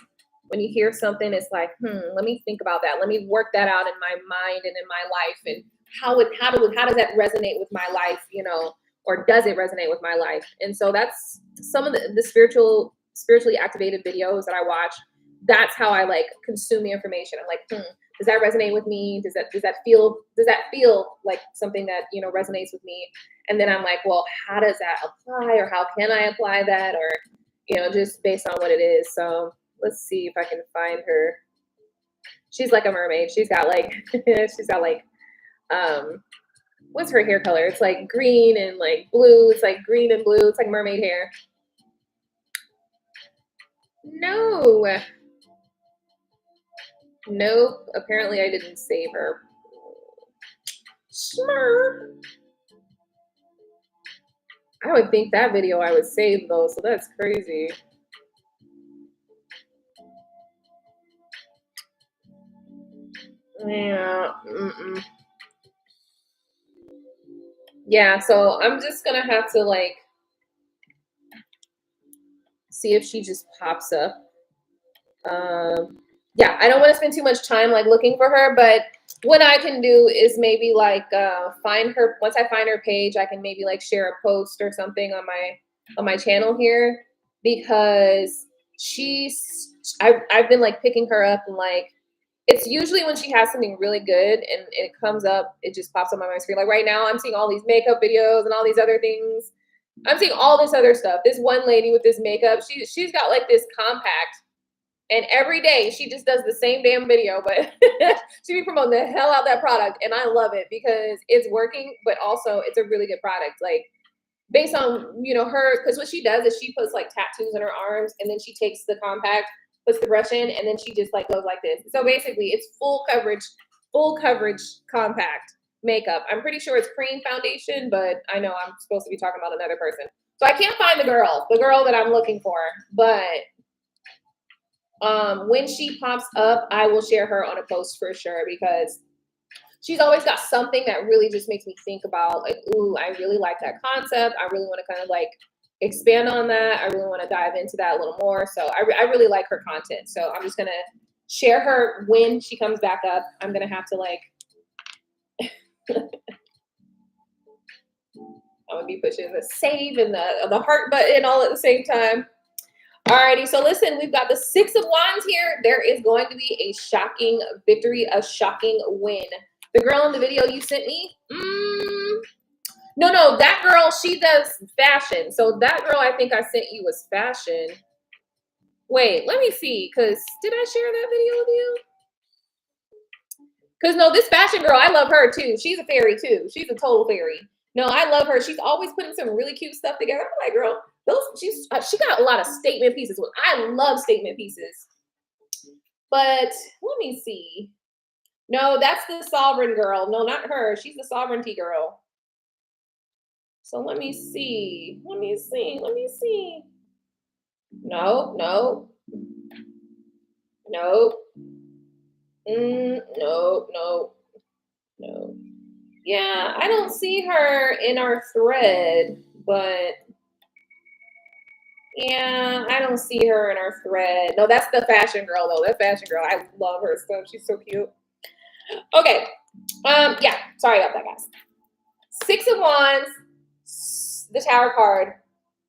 when you hear something, it's like, let me think about that. Let me work that out in my mind and in my life. And how does that resonate with my life, you know? Or does it resonate with my life? And so that's some of the spiritually activated videos that I watch. That's how I like consume the information. I'm like, does that resonate with me? Does that feel like something that, you know, resonates with me? And then I'm like, well, how does that apply, or how can I apply that, or, you know, just based on what it is. So let's see if I can find her. She's like a mermaid. She's got like what's her hair color? It's like green and like blue. It's like green and blue. It's like mermaid hair. No. Nope. Apparently I didn't save her. Smart. I would think that video I would save though, so that's crazy. Yeah. Yeah, so I'm just gonna have to like see if she just pops up. Yeah, I don't want to spend too much time like looking for her, but what I can do is maybe like find her. Once I find her page, I can maybe like share a post or something on my channel here, because I've been like picking her up, and like it's usually when she has something really good and it comes up, it just pops up on my screen. Like right now I'm seeing all these makeup videos and all these other things. I'm seeing all this other stuff. This one lady with this makeup, she's got like this compact. And every day she just does the same damn video, but she be promoting the hell out of that product. And I love it because it's working, but also it's a really good product. Like based on, you know, her, because what she does is she puts like tattoos in her arms, and then she takes the compact, puts the brush in, and then she just like goes like this. So basically it's full coverage compact makeup. I'm pretty sure it's cream foundation, but I know I'm supposed to be talking about another person. So I can't find the girl that I'm looking for, but when she pops up, I will share her on a post for sure, because she's always got something that really just makes me think about like, ooh, I really like that concept. I really want to kind of like expand on that. I really want to dive into that a little more. So I really like her content. So I'm just going to share her when she comes back up. I'm going to have to like, I'm going to be pushing the save and the heart button all at the same time. Alrighty, so listen, we've got the Six of Wands here. There is going to be a shocking victory, a shocking win. The girl in the video you sent me, no, that girl, she does fashion. So that girl I think I sent you was fashion. Wait, let me see, because did I share that video with you? Because no, this fashion girl, I love her too. She's a fairy too. She's a total fairy. No, I love her. She's always putting some really cute stuff together. I'm like, girl, she got a lot of statement pieces. I love statement pieces. But let me see. No, that's the sovereign girl. No, not her. She's the sovereignty girl. So let me see. Let me see. No. No. Yeah, I don't see her in our thread, but yeah, I don't see her in our thread. No, that's the fashion girl though. That fashion girl, I love her stuff. She's so cute. Okay. Yeah, sorry about that, guys. Six of Wands, the Tower card.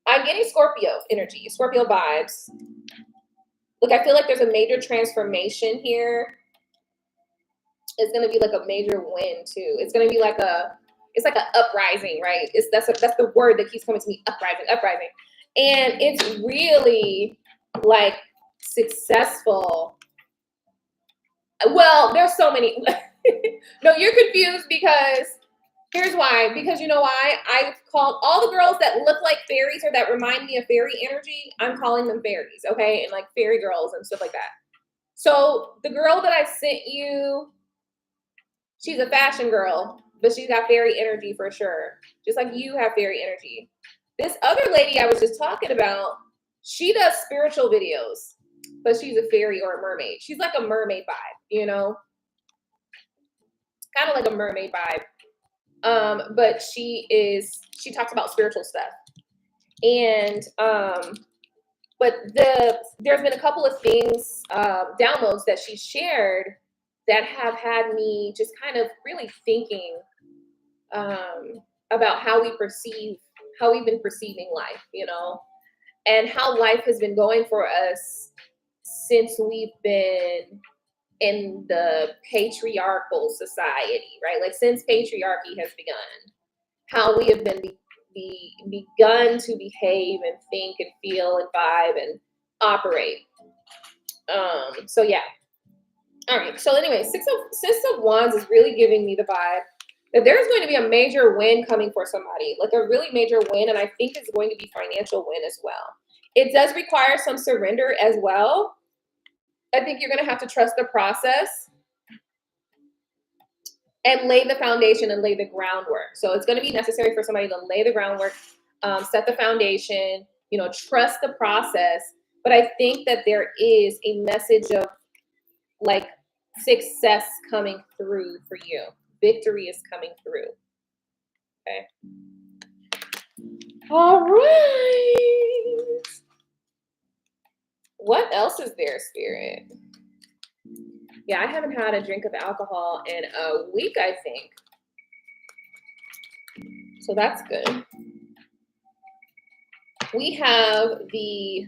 I'm getting Scorpio energy, Scorpio vibes. Look, I feel like there's a major transformation here. It's gonna be like a major win too. It's gonna be like it's like an uprising, right? That's the word that keeps coming to me, uprising. And it's really like successful. Well, there's so many. No, you're confused because here's why. Because you know why? I've called all the girls that look like fairies or that remind me of fairy energy, I'm calling them fairies, okay? And like fairy girls and stuff like that. So the girl that I sent you, she's a fashion girl, but she's got fairy energy for sure. Just like you have fairy energy. This other lady I was just talking about, she does spiritual videos, but she's a fairy or a mermaid. She's like a mermaid vibe, you know? Kind of like a mermaid vibe. But she talks about spiritual stuff. And but there's been a couple of things, downloads that she shared that have had me just kind of really thinking about how we've been perceiving life, you know, and how life has been going for us since we've been in the patriarchal society, right? Like since patriarchy has begun, how we have been begun to behave and think and feel and vibe and operate. So yeah. All right. So anyway, Six of Wands is really giving me the vibe that there's going to be a major win coming for somebody, like a really major win. And I think it's going to be financial win as well. It does require some surrender as well. I think you're going to have to trust the process and lay the foundation and lay the groundwork. So it's going to be necessary for somebody to lay the groundwork, set the foundation, you know, trust the process. But I think that there is a message of like success coming through for you. Victory is coming through. Okay. All right. What else is there, Spirit? Yeah, I haven't had a drink of alcohol in a week, I think. So that's good. We have the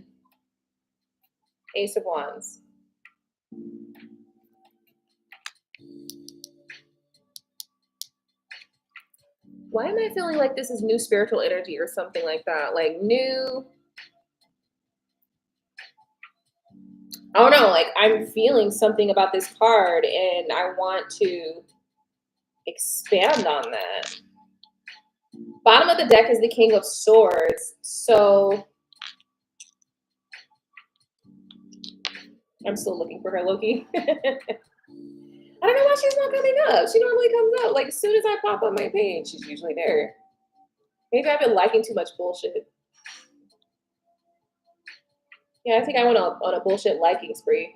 Ace of Wands. Why am I feeling like this is new spiritual energy or something like that? Like new... I don't know, like I'm feeling something about this card and I want to expand on that. Bottom of the deck is the King of Swords. So I'm still looking for her, Loki. I don't know why she's not coming up. She normally comes up. Like as soon as I pop up my page, she's usually there. Maybe I've been liking too much bullshit. Yeah, I think I went on a bullshit liking spree.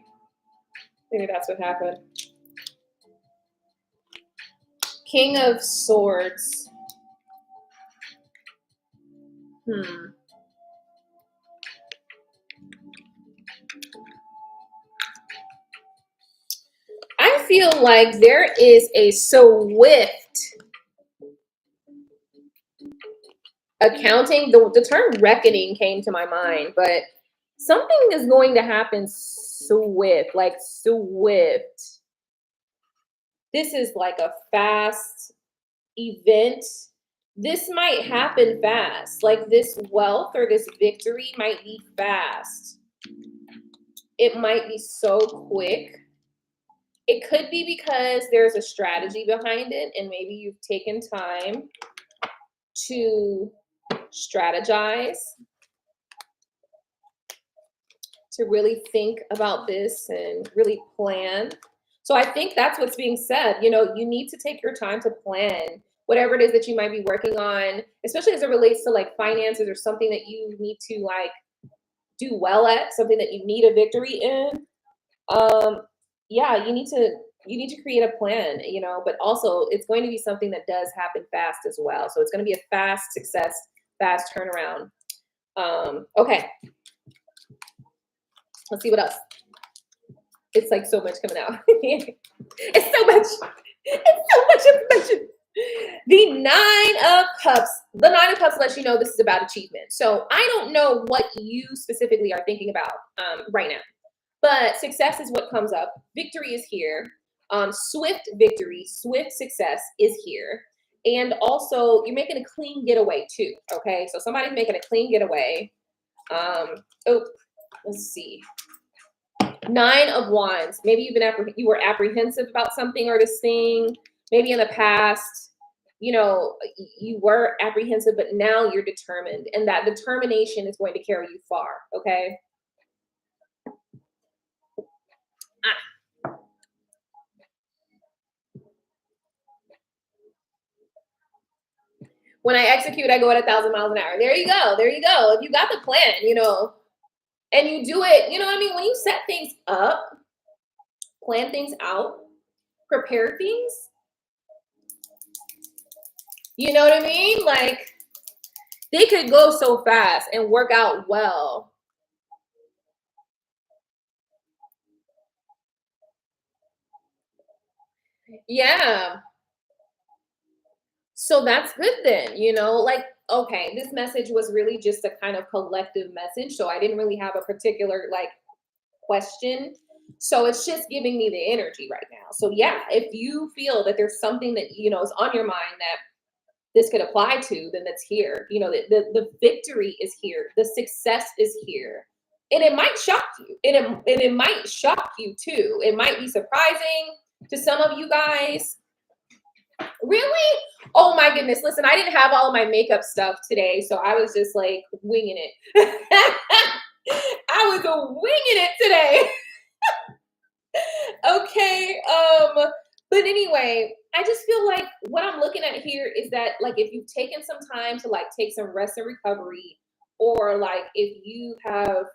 Maybe that's what happened. King of Swords. I feel like there is a swift accounting. The term reckoning came to my mind, but Something is going to happen swift, like swift. This is like a fast event. This might happen fast. Like this wealth or this victory might be fast. It might be so quick. It could be because there's a strategy behind it, and maybe you've taken time to strategize, to really think about this and really plan. So I think that's what's being said. You know, you need to take your time to plan whatever it is that you might be working on, especially as it relates to like finances or something that you need to like do well at, something that you need a victory in. Yeah, you need to create a plan, you know, but also it's going to be something that does happen fast as well. So it's going to be a fast success, fast turnaround. Okay. Let's see what else. It's like so much coming out. It's so much. It's so much information. The Nine of Cups. The Nine of Cups lets you know this is about achievement. So I don't know what you specifically are thinking about right now, but success is what comes up. Victory is here. Swift victory, swift success is here. And also you're making a clean getaway too. Okay. So somebody's making a clean getaway. Oh, let's see. Nine of Wands. Maybe you were apprehensive about something or this thing. Maybe in the past, you know, you were apprehensive, but now you're determined, and that determination is going to carry you far. Okay. When I execute, I go at 1,000 miles an hour. There you go. There you go. If you got the plan, you know, and you do it, you know what I mean? When you set things up, plan things out, prepare things, you know what I mean? Like they could go so fast and work out well. Yeah. So that's good then, you know, like, okay, this message was really just a kind of collective message. So I didn't really have a particular like question. So it's just giving me the energy right now. So yeah, if you feel that there's something that, you know, is on your mind that this could apply to, then that's here. You know, the victory is here. The success is here. And it might shock you. And it might shock you too. It might be surprising to some of you guys. Really? Oh my goodness. Listen, I didn't have all of my makeup stuff today, so I was just like winging it. I was winging it today. Okay. But anyway, I just feel like what I'm looking at here is that like if you've taken some time to like take some rest and recovery, or like if you have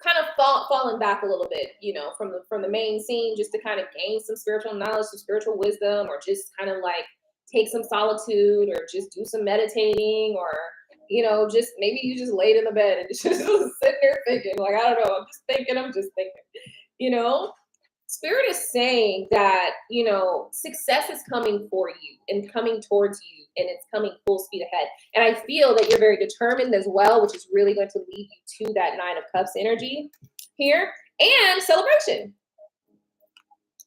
kind of fallen back a little bit, you know, from the main scene, just to kind of gain some spiritual knowledge, some spiritual wisdom, or just kind of like take some solitude, or just do some meditating, or you know, just maybe you just laid in the bed and just sitting there thinking, like, I don't know, I'm just thinking, you know. Spirit is saying that, you know, success is coming for you and coming towards you, and it's coming full speed ahead. And I feel that you're very determined as well, which is really going to lead you to that Nine of Cups energy here. And celebration.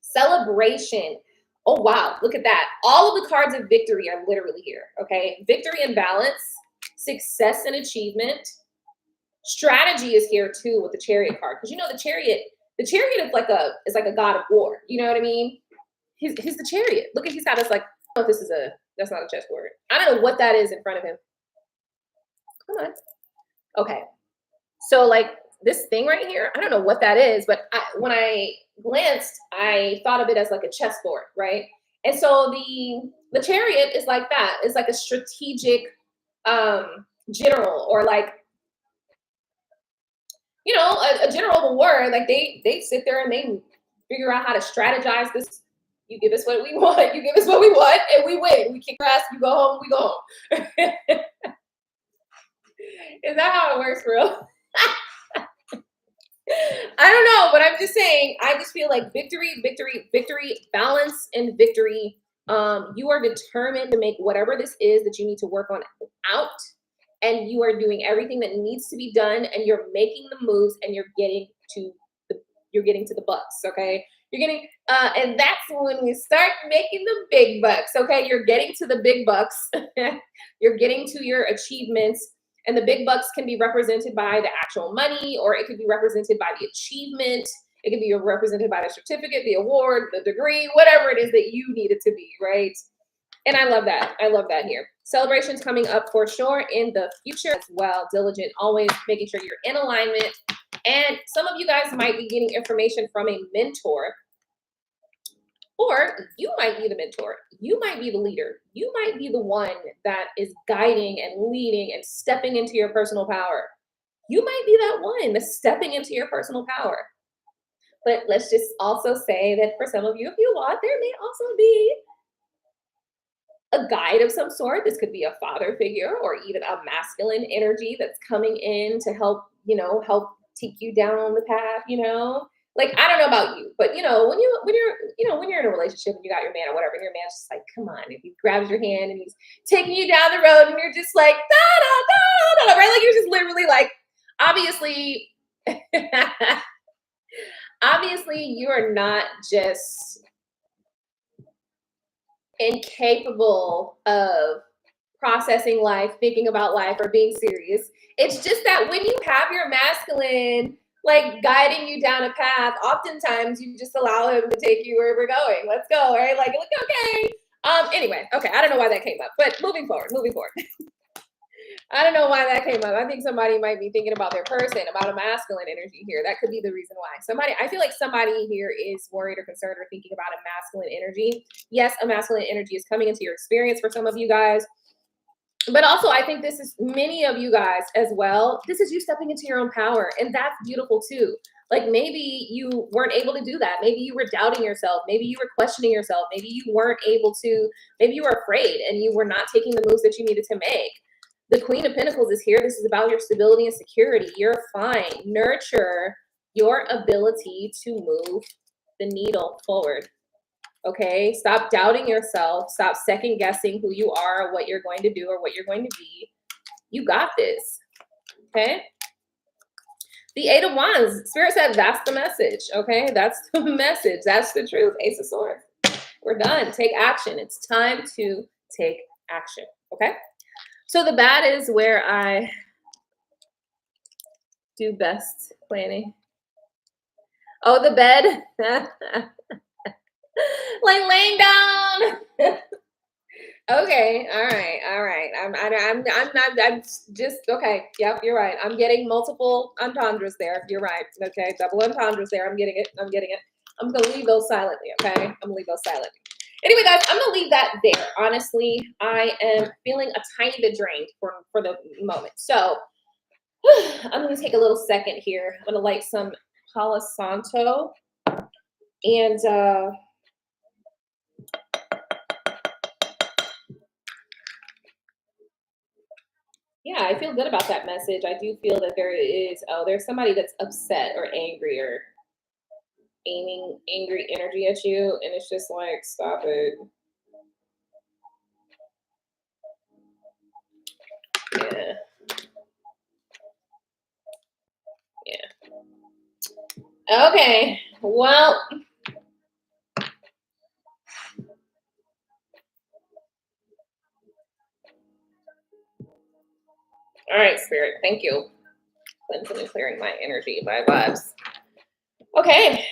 Celebration. Oh, wow. Look at that. All of the cards of victory are literally here. Okay. Victory and balance, success and achievement. Strategy is here too with the Chariot card. Because you know, the Chariot is like a god of war. You know what I mean? He's the Chariot. Look at, he's got us like, oh, that's not a chessboard. I don't know what that is in front of him. Come on. Okay. So like this thing right here, I don't know what that is, but when I glanced, I thought of it as like a chessboard, right? And so the Chariot is like that. It's like a strategic general, or like, you know, a general of a war. Like they sit there and they figure out how to strategize this. You give us what we want, you give us what we want, and we win. We kick your ass, you go home, we go home. Is that how it works, for real? I don't know, but I'm just saying, I just feel like victory, balance, and victory. You are determined to make whatever this is that you need to work on out. and you are doing everything that needs to be done, and you're making the moves, and you're getting to the bucks, okay? You're getting, and that's when we start making the big bucks, okay? You're getting to the big bucks. You're getting to your achievements, and the big bucks can be represented by the actual money, or it could be represented by the achievement. It could be represented by the certificate, the award, the degree, whatever it is that you need it to be, right? And I love that. I love that here. Celebrations coming up for sure in the future as well. Diligent, always making sure you're in alignment. And some of you guys might be getting information from a mentor, or you might be the mentor. You might be the leader. You might be the one that is guiding and leading and stepping into your personal power. You might be that one that's stepping into your personal power. But let's just also say that for some of you, if you want, there may also be a guide of some sort. This could be a father figure or even a masculine energy that's coming in to help, help take you down the path, Like, I don't know about you, but when you're in a relationship and you got your man or whatever, and your man's just like, come on, and he grabs your hand and he's taking you down the road, and you're just like, da da da da, right? Like, you're just literally like, obviously, obviously, you are not just incapable of processing life, thinking about life, or being serious. It's just that when you have your masculine like guiding you down a path, oftentimes you just allow him to take you where we're going. Let's go, right? Like, okay. Anyway, okay, I don't know why that came up, but moving forward. I don't know why that came up. I think somebody might be thinking about their person, about a masculine energy here. That could be the reason why. I feel like somebody here is worried or concerned or thinking about a masculine energy. Yes, a masculine energy is coming into your experience for some of you guys. But also, I think this is many of you guys as well. This is you stepping into your own power. And that's beautiful too. Like, maybe you weren't able to do that. Maybe you were doubting yourself. Maybe you were questioning yourself. Maybe you weren't able to. Maybe you were afraid and you were not taking the moves that you needed to make. The Queen of Pentacles is here. This is about your stability and security. You're fine. Nurture your ability to move the needle forward. Okay? Stop doubting yourself. Stop second guessing who you are, what you're going to do, or what you're going to be. You got this. Okay? The Eight of Wands. Spirit said that's the message. Okay? That's the message. That's the truth. Ace of Swords. We're done. Take action. It's time to take action. Okay? So the bad is where I do best planning. Oh, the bed. Like laying down. Okay, all right. I'm just okay. Yep, you're right. I'm getting multiple entendres there. You're right. Okay, double entendres there. I'm getting it. I'm gonna leave those silently. Okay, I'm gonna leave those silently. Anyway, guys, I'm gonna leave that there. Honestly, I am feeling a tiny bit drained for the moment. So I'm gonna take a little second here. I'm gonna light some Palo Santo and yeah, I feel good about that message. I do feel that there's somebody that's upset or angry or aiming angry energy at you, and it's just like, stop it. Yeah. Okay. Well, all right, Spirit. Thank you. Cleansing and clearing my energy, my vibes. Okay,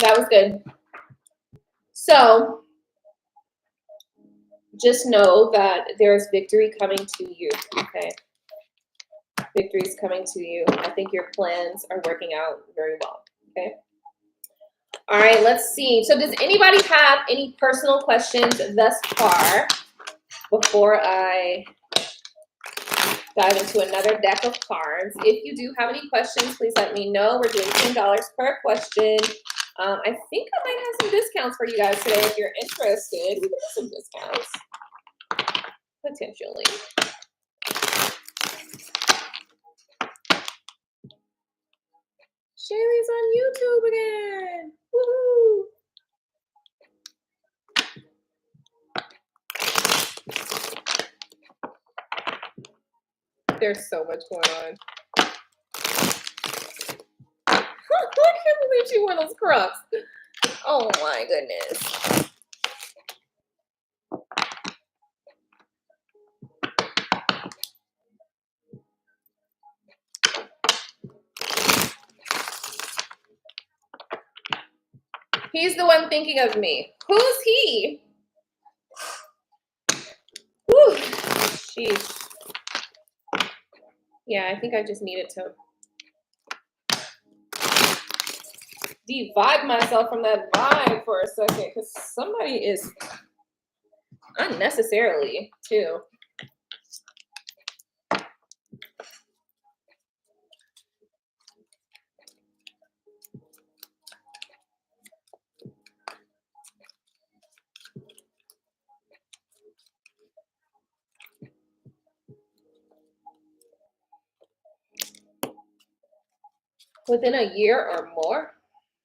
that was good. So just know that there's victory coming to you. Okay. Victory is coming to you. I think your plans are working out very well. Okay. All right, let's see. So does anybody have any personal questions thus far before I dive into another deck of cards? If you do have any questions, please let me know. We're doing $10 per question. I think I might have some discounts for you guys today if you're interested. We can do some discounts, potentially. Shaylee's on YouTube again. Woohoo! There's so much going on. I can't believe she wore those Crocs. Oh my goodness. He's the one thinking of me. Who's he? Whew. Jeez. Yeah, I think I just needed to de-vibe myself from that vibe for a second, because somebody is unnecessarily too. Within a year or more?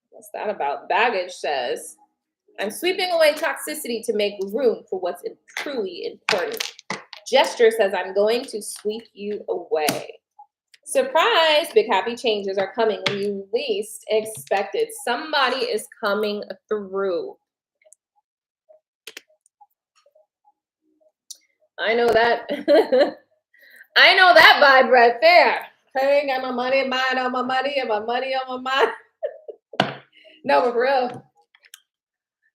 What's that about? Baggage says, I'm sweeping away toxicity to make room for what's truly important. Gesture says, I'm going to sweep you away. Surprise! Big happy changes are coming when you least expect it. Somebody is coming through. I know that. I know that vibe right there. Okay, got my money, mind on my money, and my money on my mind. No, but for real.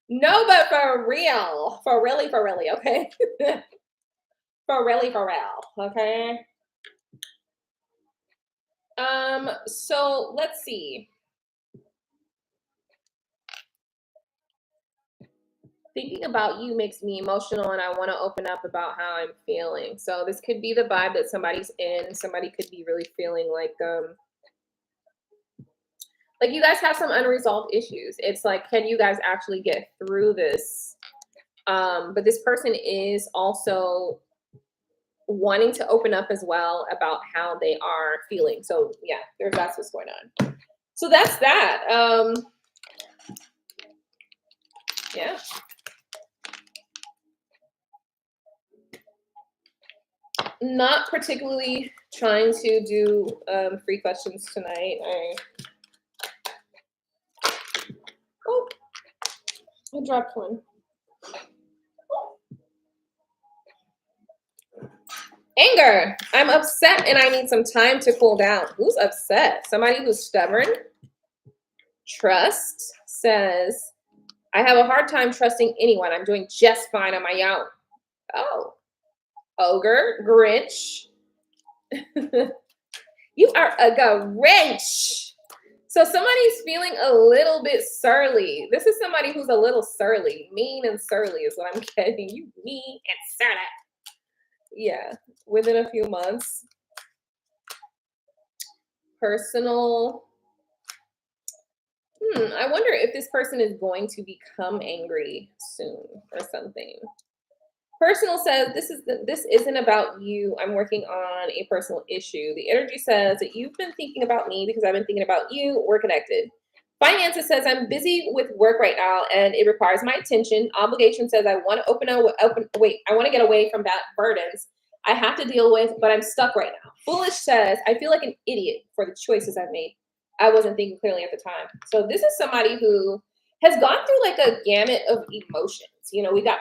No, but for real. For really, okay? For really, for real, okay? So let's see. Thinking about you makes me emotional and I want to open up about how I'm feeling. So this could be the vibe that somebody's in. Somebody could be really feeling like you guys have some unresolved issues. It's like, can you guys actually get through this? But this person is also wanting to open up as well about how they are feeling. So yeah, that's what's going on. So that's that. Yeah. Not particularly trying to do free questions tonight. I dropped one. Anger. I'm upset and I need some time to cool down. Who's upset? Somebody who's stubborn. Trust says, I have a hard time trusting anyone. I'm doing just fine on my own. Oh. Ogre. Grinch. You are a Grinch. So somebody's feeling a little bit surly. This is somebody who's a little surly. Mean and surly is what I'm getting. You mean and surly. Yeah, within a few months. Personal. I wonder if this person is going to become angry soon or something. Personal says, this isn't about you. I'm working on a personal issue. The energy says that you've been thinking about me because I've been thinking about you. We're connected. Finances says, I'm busy with work right now and it requires my attention. Obligation says, I want to get away from that burdens I have to deal with, but I'm stuck right now. Foolish says, I feel like an idiot for the choices I've made. I wasn't thinking clearly at the time. So this is somebody who has gone through like a gamut of emotions. You know, we got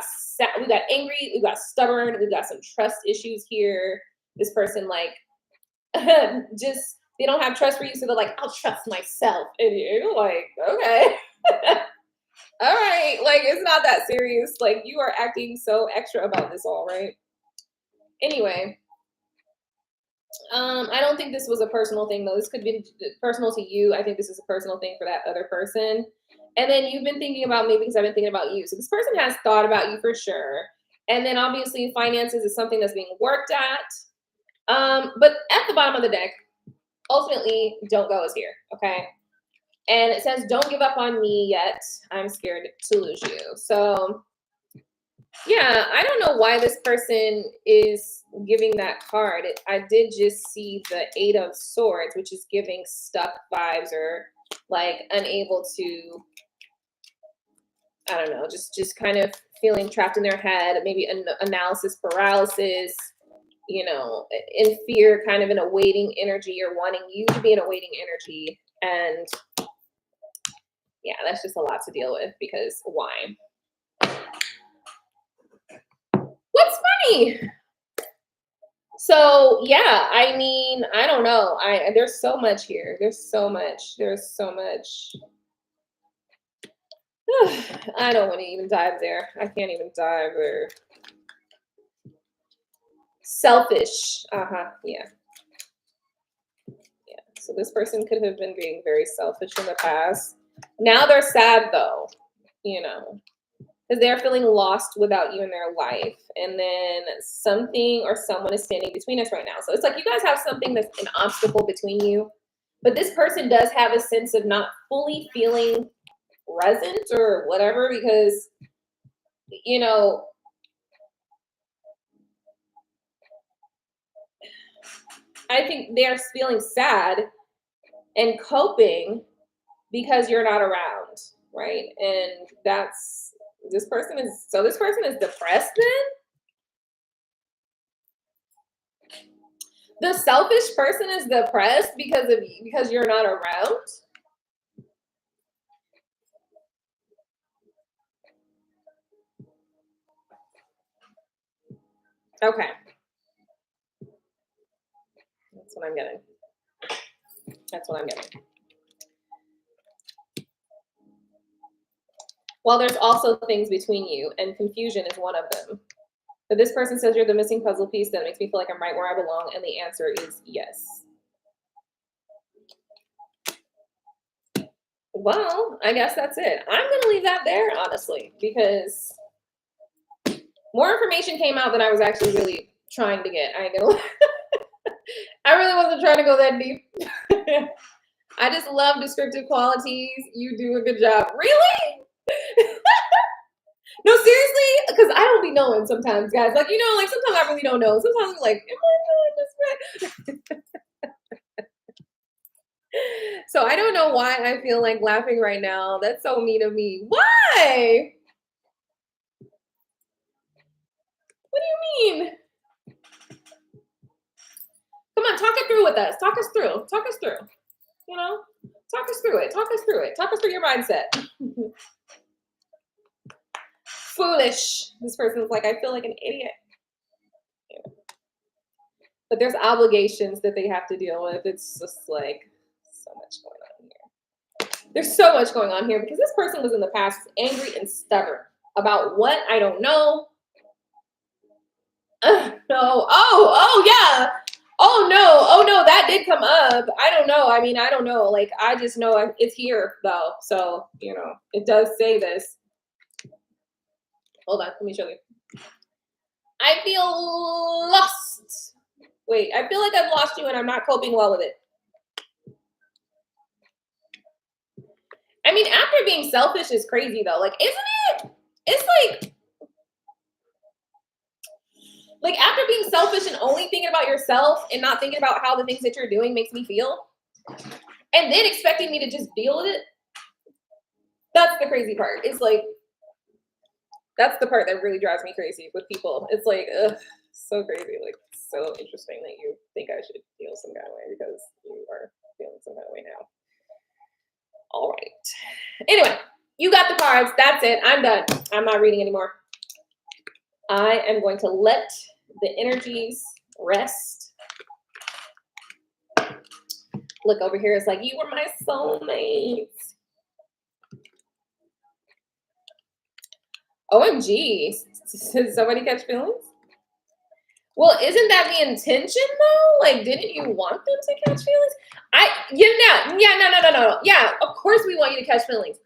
angry, we got stubborn, we got some trust issues here. This person just, they don't have trust for you. So they're like, I'll trust myself. And you're like, okay. All right. Like, it's not that serious. Like, you are acting so extra about this all, right? Anyway, I don't think this was a personal thing, though. This could be personal to you. I think this is a personal thing for that other person. And then you've been thinking about me because I've been thinking about you. So this person has thought about you for sure. And then obviously finances is something that's being worked at. But at the bottom of the deck, ultimately, don't go is here, okay? And it says, don't give up on me yet. I'm scared to lose you. So yeah, I don't know why this person is giving that card. I did just see the 8 of Swords, which is giving stuck vibes or like unable to, I don't know, just kind of feeling trapped in their head, maybe analysis paralysis. you know, in fear, kind of in a waiting energy, or wanting you to be in a waiting energy. And yeah, that's just a lot to deal with, because why? What's funny? So yeah, I mean, I don't know. There's so much here. There's so much. I don't want to even dive there. I can't even dive there. Selfish. Yeah. Yeah. So this person could have been being very selfish in the past. Now they're sad though, you know, because they're feeling lost without you in their life. And then something or someone is standing between us right now. So it's like you guys have something that's an obstacle between you. But this person does have a sense of not fully feeling present or whatever, because, you know, I think they're feeling sad and coping because you're not around, right? And this person is depressed then? The selfish person is depressed because you're not around? Okay. That's what I'm getting. Well, there's also things between you, and confusion is one of them. But this person says you're the missing puzzle piece that makes me feel like I'm right where I belong, and the answer is yes. Well, I guess that's it. I'm going to leave that there, honestly, because more information came out than I was actually really trying to get. I ain't gonna lie. I really wasn't trying to go that deep. I just love descriptive qualities. You do a good job. Really? No, seriously? Because I don't be knowing sometimes, guys. Like, you know, like sometimes I really don't know. Sometimes I'm like, am I doing this right? So I don't know why I feel like laughing right now. That's so mean of me. Why? What do you mean? Come on, talk it through with us. Talk us through. You know, talk us through it. Talk us through your mindset. Foolish. This person's like, I feel like an idiot. Yeah. But there's obligations that they have to deal with. It's just like so much going on here. There's so much going on here because this person was in the past angry and stubborn about what? I don't know. No. Oh, yeah. Oh no, that did come up. I don't know. I mean, I don't know. Like, I just know it's here though. So, you know, it does say this. Hold on, let me show you. I feel lost. Wait, I feel like I've lost you and I'm not coping well with it. I mean, after being selfish is crazy though. Like, isn't it? It's like after being selfish and only thinking about yourself and not thinking about how the things that you're doing makes me feel, and then expecting me to just deal with it. That's the crazy part. It's like, that's the part that really drives me crazy with people. It's like, ugh, so crazy. Like, so interesting that you think I should feel some kind of way because you are feeling some kind of way now. All right. Anyway, you got the cards. That's it. I'm done. I'm not reading anymore. I am going to let the energies rest. Look over here. It's like, you were my soulmates. OMG. Did somebody catch feelings? Well, isn't that the intention though? Like, didn't you want them to catch feelings? No. Yeah, of course we want you to catch feelings.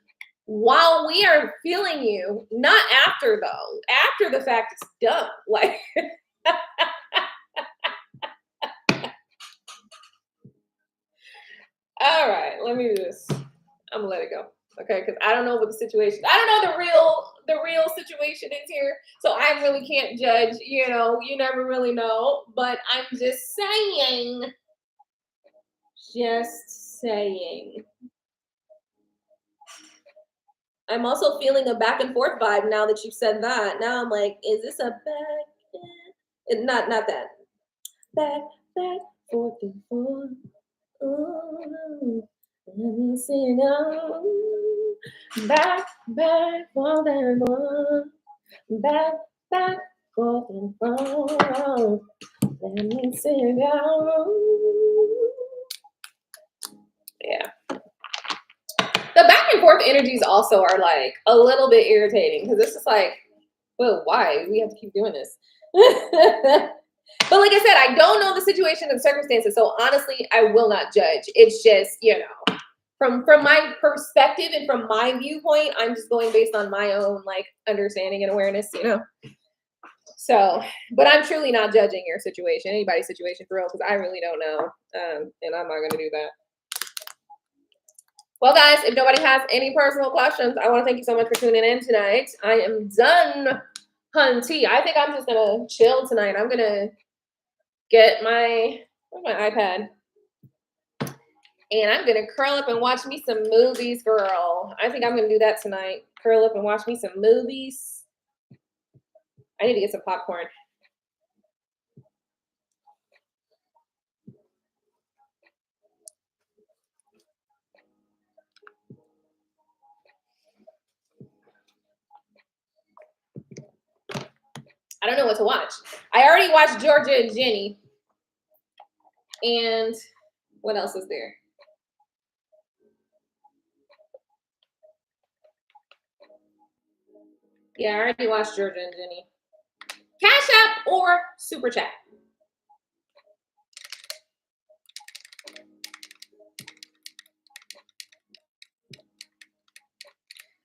While we are feeling you, not after though. After the fact it's done. Like, all right, let me do this. I'm gonna let it go. Okay, because I don't know what the situation. I don't know the real situation is here, so I really can't judge. You know, you never really know. But I'm just saying. Just saying. I'm also feeling a back and forth vibe now that you've said that. Now I'm like, is this a back? Not that. back, forth and forth. Ooh, let me sing on. Back, forth and forth. Back, forth and forth. Let me sing on. Yeah. The back and forth energies also are like a little bit irritating because it's just like, well, why? We have to keep doing this. But like I said, I don't know the situation and circumstances. So honestly, I will not judge. It's just, you know, from my perspective and from my viewpoint, I'm just going based on my own like understanding and awareness, you know. So, but I'm truly not judging your situation, anybody's situation for real, because I really don't know. And I'm not going to do that. Well, guys, if nobody has any personal questions, I want to thank you so much for tuning in tonight. I am done, hunty. I think I'm just going to chill tonight. I'm going to get where's my iPad? And I'm going to curl up and watch me some movies, girl. I think I'm going to do that tonight. Curl up and watch me some movies. I need to get some popcorn. I don't know what to watch. I already watched Georgia and Jenny. And what else is there? Yeah, I already watched Georgia and Jenny. Cash App or Super Chat.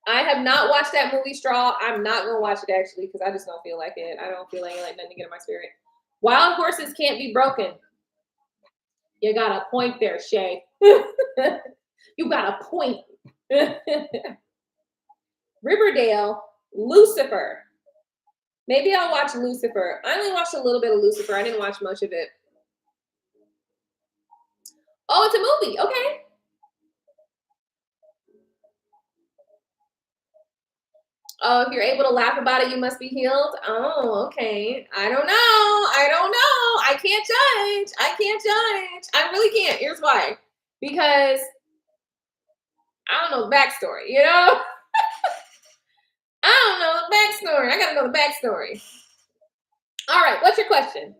I have not watched that movie Straw. I'm not going to watch it actually because I just don't feel like it. I don't feel like nothing to get in my spirit. Wild horses can't be broken. You got a point there, Shay. You got a point. Riverdale, Lucifer. Maybe I'll watch Lucifer. I only watched a little bit of Lucifer. I didn't watch much of it. Oh, it's a movie. Okay. Oh, if you're able to laugh about it, you must be healed. Oh, okay. I don't know. I can't judge. I really can't. Here's why. Because I don't know the backstory, you know? I don't know the backstory. I gotta know the backstory. All right, what's your question?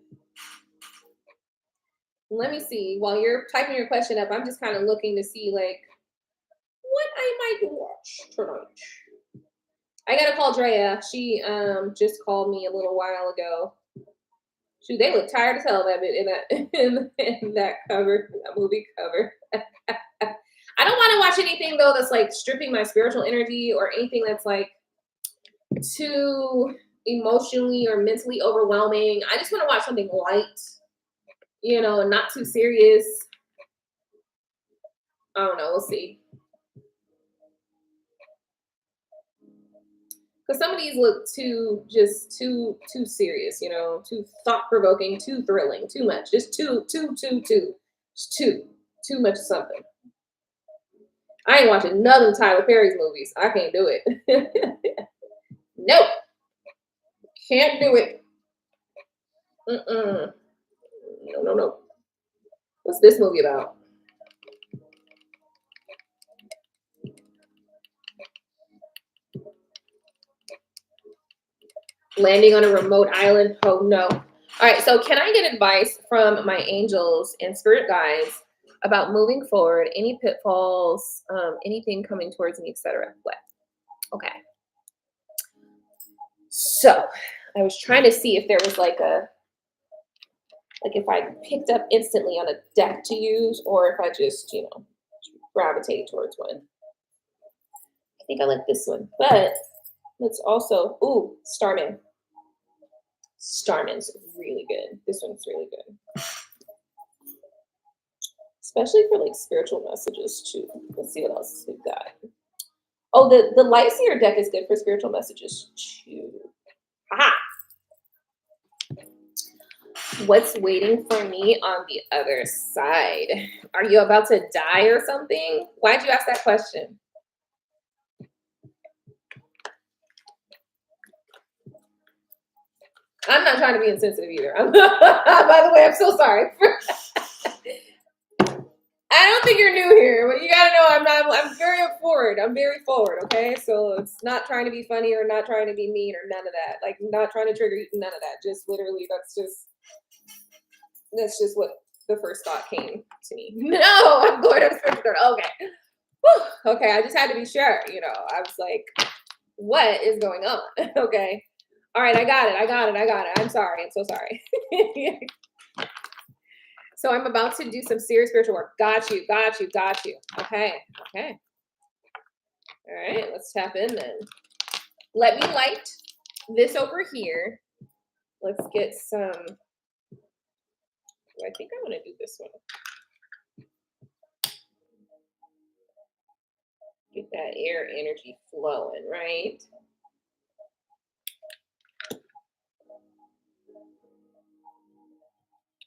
Let me see. While you're typing your question up, I'm just kind of looking to see like what I might watch tonight. I gotta call Drea. She just called me a little while ago. Shoot, they look tired as hell that bit in that cover, that movie cover. I don't want to watch anything though that's like stripping my spiritual energy or anything that's like too emotionally or mentally overwhelming. I just want to watch something light, you know, not too serious. I don't know. We'll see. Because some of these look too serious, you know, too thought-provoking, too thrilling, too much. Just too much of something. I ain't watching none of Tyler Perry's movies. I can't do it. Nope. Can't do it. No. What's this movie about? Landing on a remote island. Oh, no. All right. So can I get advice from my angels and spirit guides about moving forward? Any pitfalls, anything coming towards me, etc. What? Okay. So I was trying to see if there was like if I picked up instantly on a deck to use or if I just, you know, gravitate towards one. I think I like this one, but let's also, ooh, Starman. Starman's really good. This one's really good. Especially for like spiritual messages too. Let's see what else we've got. Oh, the Lightseer deck is good for spiritual messages too. Aha! What's waiting for me on the other side? Are you about to die or something? Why'd you ask that question? I'm not trying to be insensitive either. By the way, I'm so sorry. I don't think you're new here, but you gotta know I'm very forward. I'm very forward, okay? So it's not trying to be funny or not trying to be mean or none of that. Like not trying to trigger you, none of that. Just literally that's just what the first thought came to me. No, I'm going to the script. Okay. Whew. Okay, I just had to be sure, you know. I was like, what is going on? Okay. All right, I got it. I'm sorry. I'm so sorry. So I'm about to do some serious spiritual work. Got you. Okay. All right, let's tap in then. Let me light this over here. Let's get some. I think I want to do this one. Get that air energy flowing, right?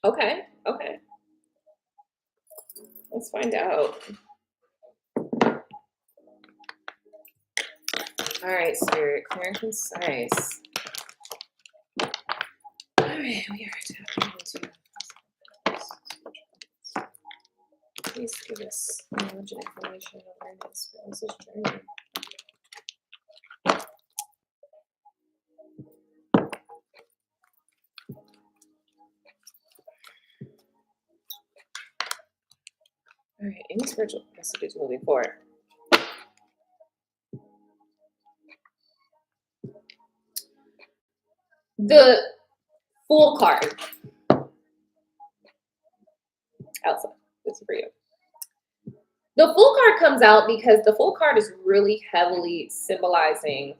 Okay. Let's find out. All right, Spirit, clear and concise. All right, we are tapping into. Please give us knowledge and information, awareness for this journey. All right, any spiritual messages moving forward? The Fool card. Elsa, this is for you. The Fool card comes out because the Fool card is really heavily symbolizing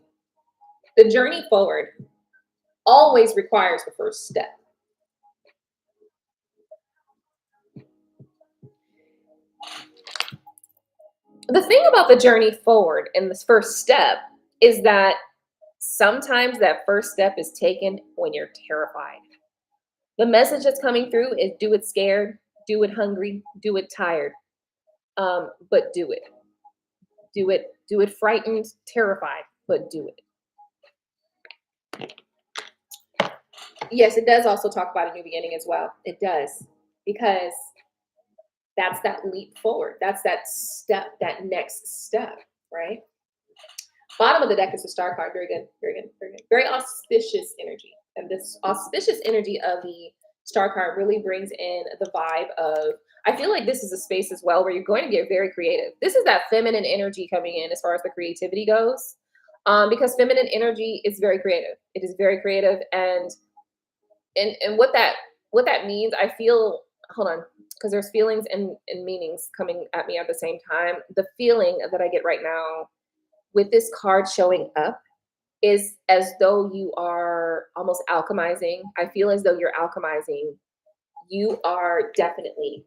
the journey forward always requires the first step. The thing about the journey forward in this first step is that sometimes that first step is taken when you're terrified. The message that's coming through is do it scared, do it hungry, do it tired, but do it. Do it frightened, terrified, but do it. Yes, it does also talk about a new beginning as well. It does, because that's that leap forward. That's that step, that next step, right? Bottom of the deck is the Star card. Very good. Very auspicious energy. And this auspicious energy of the Star card really brings in the vibe of, I feel like this is a space as well where you're going to get very creative. This is that feminine energy coming in as far as the creativity goes. Because feminine energy is very creative. It is very creative. And what that means, I feel, hold on, because there's feelings and meanings coming at me at the same time. The feeling that I get right now with this card showing up is as though you are almost alchemizing. I feel as though you're alchemizing. You are definitely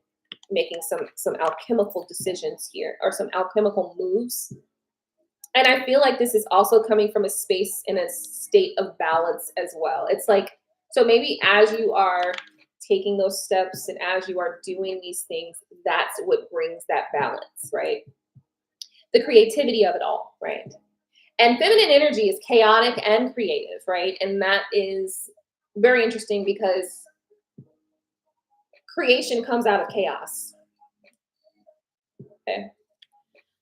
making some alchemical decisions here, or some alchemical moves. And I feel like this is also coming from a space in a state of balance as well. It's like, so maybe as you are taking those steps and as you are doing these things, that's what brings that balance, right? The creativity of it all, right? And feminine energy is chaotic and creative, right? And that is very interesting because creation comes out of chaos. Okay.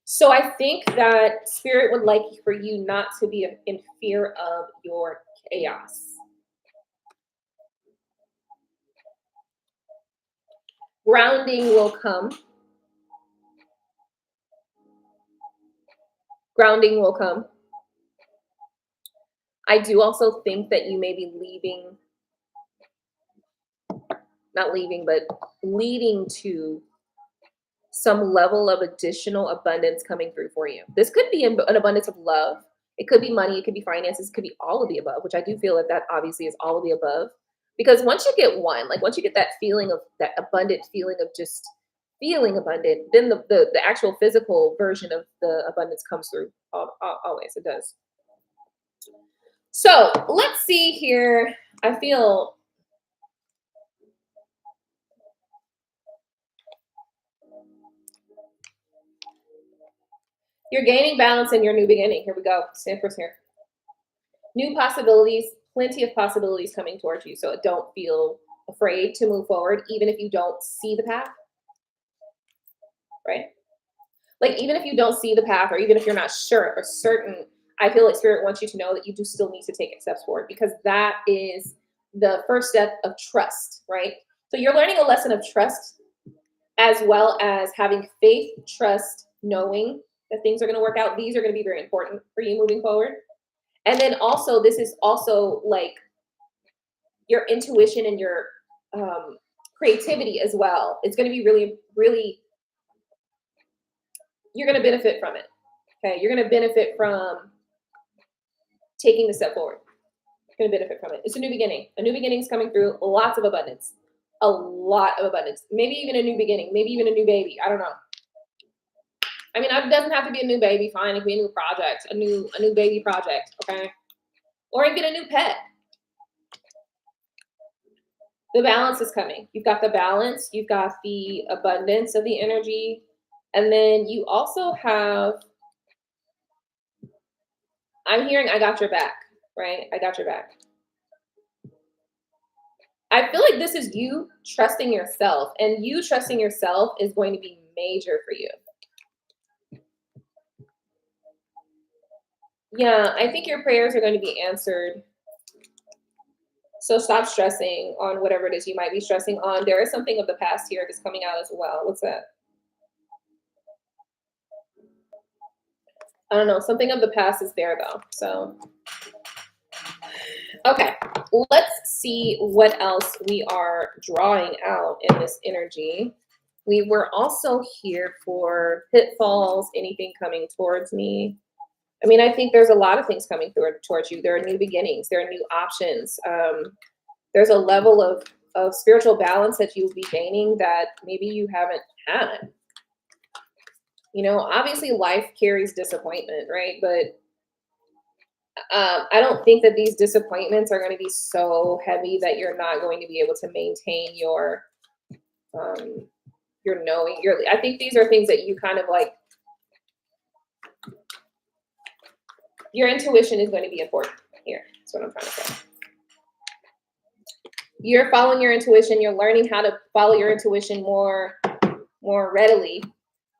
So I think that Spirit would like for you not to be in fear of your chaos. Grounding will come. Grounding will come. I do also think that you may be leaving, not leaving, but leading to some level of additional abundance coming through for you. This could be an abundance of love. It could be money. It could be finances. It could be all of the above, which I do feel that obviously is all of the above. Because once you get one, like once you get that feeling of that abundant feeling of just feeling abundant, then the actual physical version of the abundance comes through always. It does. So let's see here. I feel you're gaining balance in your new beginning. Here we go. Empress here. New possibilities plenty of possibilities coming towards you. So don't feel afraid to move forward, even if you don't see the path, right? Like, even if you don't see the path, or even if you're not sure or certain, I feel like Spirit wants you to know that you do still need to take steps forward, because that is the first step of trust, right? So you're learning a lesson of trust, as well as having faith, trust, knowing that things are going to work out. These are going to be very important for you moving forward. And then also, this is also like your intuition and your creativity as well. It's going to be really, really, you're going to benefit from it. Okay. You're going to benefit from taking the step forward. You're going to benefit from it. It's a new beginning. A new beginning is coming through. Lots of abundance. A lot of abundance. Maybe even a new beginning. Maybe even a new baby. I don't know. I mean, it doesn't have to be a new baby. Fine. It can be a new project, a new baby project. Okay. Or even a new pet. The balance is coming. You've got the balance. You've got the abundance of the energy. And then you also have, I'm hearing, I got your back, right? I got your back. I feel like this is you trusting yourself, and you trusting yourself is going to be major for you. Yeah, I think your prayers are going to be answered. So stop stressing on whatever it is you might be stressing on. There is something of the past here that's coming out as well. What's that? I don't know. Something of the past is there though. So, okay. Let's see what else we are drawing out in this energy. We were also here for pitfalls, anything coming towards me. I mean, I think there's a lot of things coming towards you. There are new beginnings. There are new options. There's a level of spiritual balance that you'll be gaining that maybe you haven't had. You know, obviously life carries disappointment, right? But I don't think that these disappointments are going to be so heavy that you're not going to be able to maintain your knowing. I think these are things that you kind of like, your intuition is going to be important here. That's what I'm trying to say. You're following your intuition. You're learning how to follow your intuition more readily.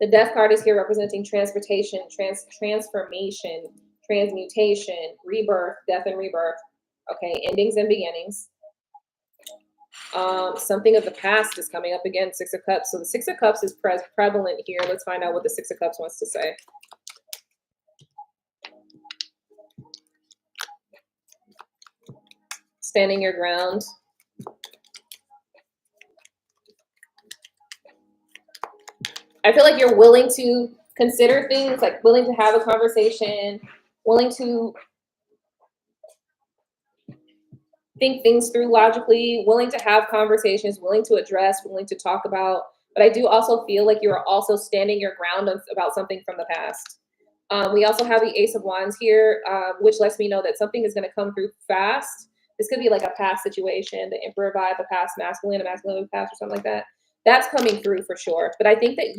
The Death card is here representing transportation, transformation, transmutation, rebirth, death and rebirth. Okay, endings and beginnings. Something of the past is coming up again, Six of Cups. So the Six of Cups is prevalent here. Let's find out what the Six of Cups wants to say. Standing your ground. I feel like you're willing to consider things, like willing to have a conversation, willing to think things through logically, willing to have conversations, willing to address, willing to talk about. But I do also feel like you're also standing your ground about something from the past. We also have the Ace of Wands here, which lets me know that something is going to come through fast. This could be like a past situation, the Emperor vibe, the past masculine, a masculine past, or something like that. That's coming through for sure. But I think that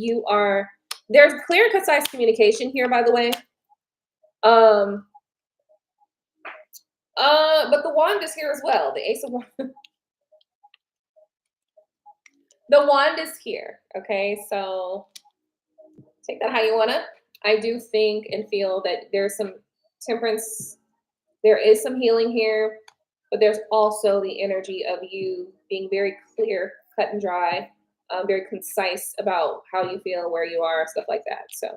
there's clear and concise communication here, by the way. But the wand is here as well. The Ace of Wands. The wand is here. Okay, so take that how you wanna. I do think and feel that there's some temperance. There is some healing here, but there's also the energy of you being very clear, cut and dry, very concise about how you feel, where you are, stuff like that. So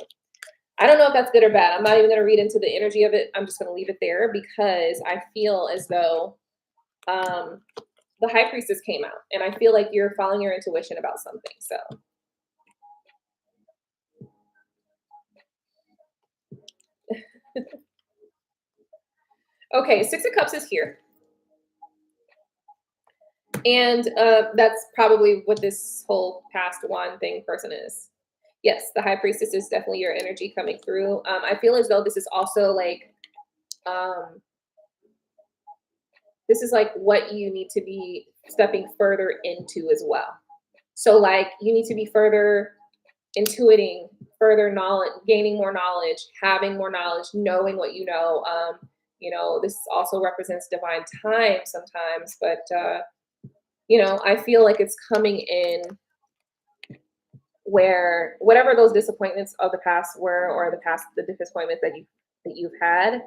I don't know if that's good or bad. I'm not even going to read into the energy of it. I'm just going to leave it there because I feel as though the High Priestess came out, and I feel like you're following your intuition about something. So okay, Six of Cups is here. And that's probably what this whole past wand thing person is. Yes, the High Priestess is definitely your energy coming through. I feel as though this is also like, this is like what you need to be stepping further into as well. So like you need to be further intuiting, further knowledge, gaining more knowledge, having more knowledge, knowing what you know. You know, this also represents divine time sometimes, but you know, I feel like it's coming in where whatever those disappointments of the past were, or the disappointments that you've had,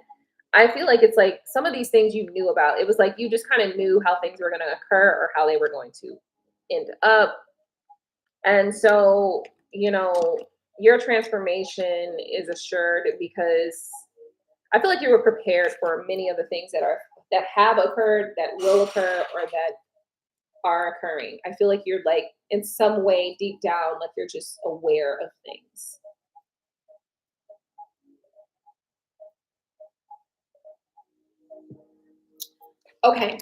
I feel like it's like some of these things you knew about. It was like you just kind of knew how things were going to occur or how they were going to end up. And so, you know, your transformation is assured because I feel like you were prepared for many of the things that have occurred, that will occur, or that are occurring. I feel like you're like in some way deep down, like you're just aware of things. Okay.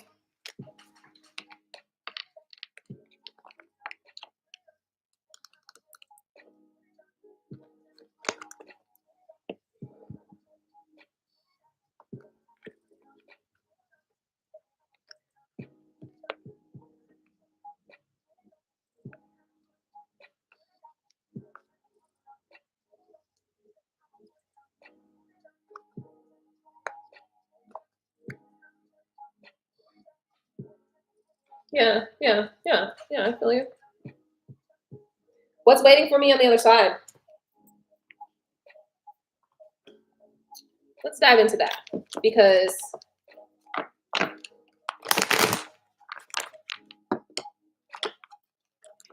Yeah, I feel you. What's waiting for me on the other side? Let's dive into that because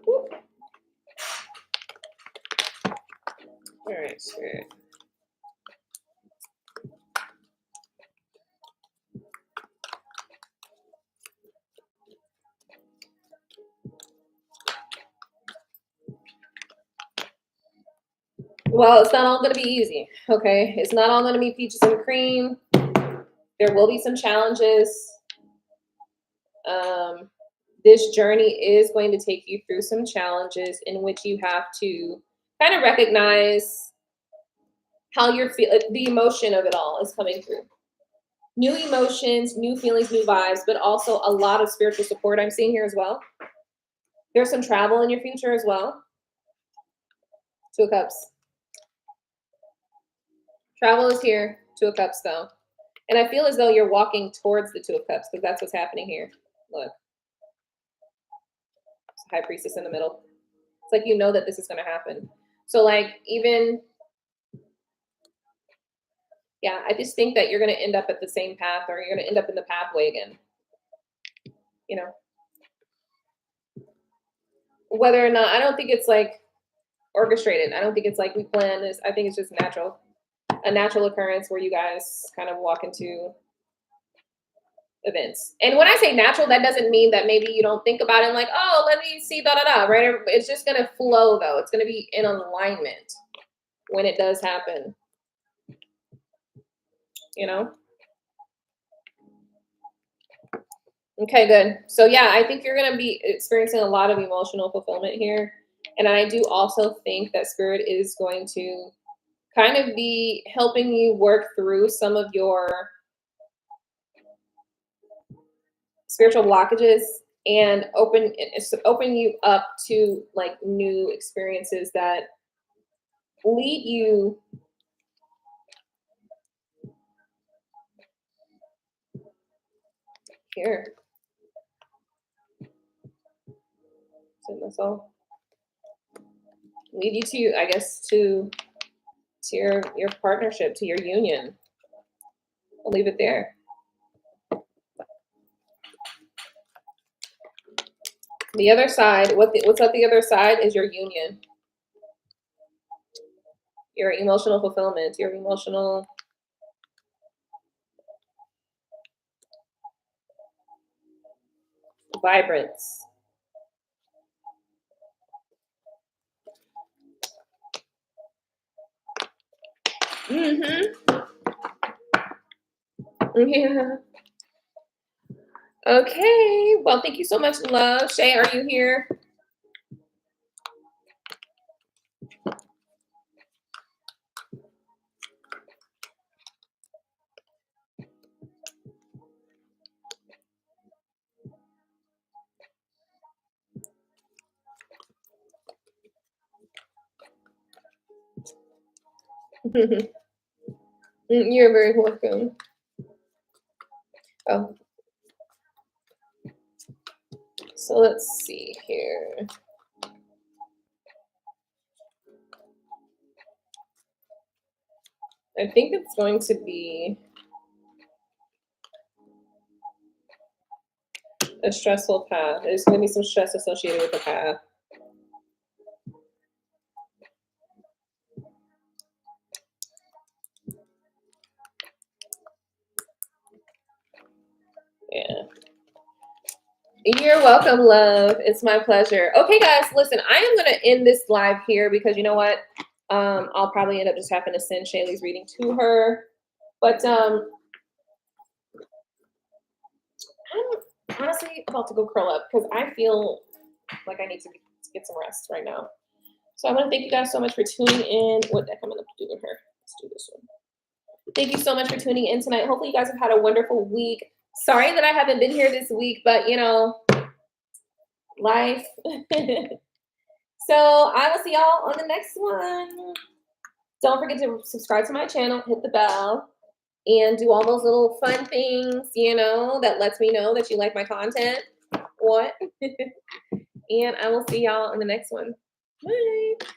whew. All right, Spirit. Well, it's not all going to be easy, okay? It's not all going to be peaches and cream. There will be some challenges. This journey is going to take you through some challenges in which you have to kind of recognize how you're feeling, the emotion of it all is coming through. New emotions, new feelings, new vibes, but also a lot of spiritual support I'm seeing here as well. There's some travel in your future as well. Two of Cups. Travel is here. Two of Cups, though. And I feel as though you're walking towards the Two of Cups because that's what's happening here. Look. High Priestess in the middle. It's like you know that this is going to happen. So, like, even, yeah, I just think that you're going to end up at the same path, or you're going to end up in the pathway again. You know? Whether or not, I don't think it's like orchestrated. I don't think it's like we plan this. I think it's just natural. A natural occurrence where you guys kind of walk into events. And when I say natural, that doesn't mean that maybe you don't think about it and like, oh, let me see, right? It's just going to flow, though. It's going to be in alignment when it does happen. You know? Okay, good. So yeah, I think you're going to be experiencing a lot of emotional fulfillment here. And I do also think that Spirit is going to kind of be helping you work through some of your spiritual blockages and open you up to like new experiences that lead you here. That's all. Lead you to, I guess, to your partnership, to your union. I'll leave it there. The other side, what's at the other side is your union. Your emotional fulfillment, your emotional vibrance. Mm-hmm. Yeah. Okay. Well, thank you so much, love. Shay, are you here? You're very welcome. Oh. So let's see here. I think it's going to be a stressful path. There's going to be some stress associated with the path. Yeah. You're welcome, love. It's my pleasure. Okay, guys, listen, I am going to end this live here because you know what? I'll probably end up just having to send Shaylee's reading to her. But I'm honestly about to go curl up because I feel like I need to get some rest right now. So I want to thank you guys so much for tuning in. What the heck am I going to do with her? Let's do this one. Thank you so much for tuning in tonight. Hopefully you guys have had a wonderful week. Sorry that I haven't been here this week, but you know, life. So I will see y'all on the next one. Don't forget to subscribe to my channel, hit the bell, and do all those little fun things, you know, that lets me know that you like my content. What? And I will see y'all on the next one. Bye.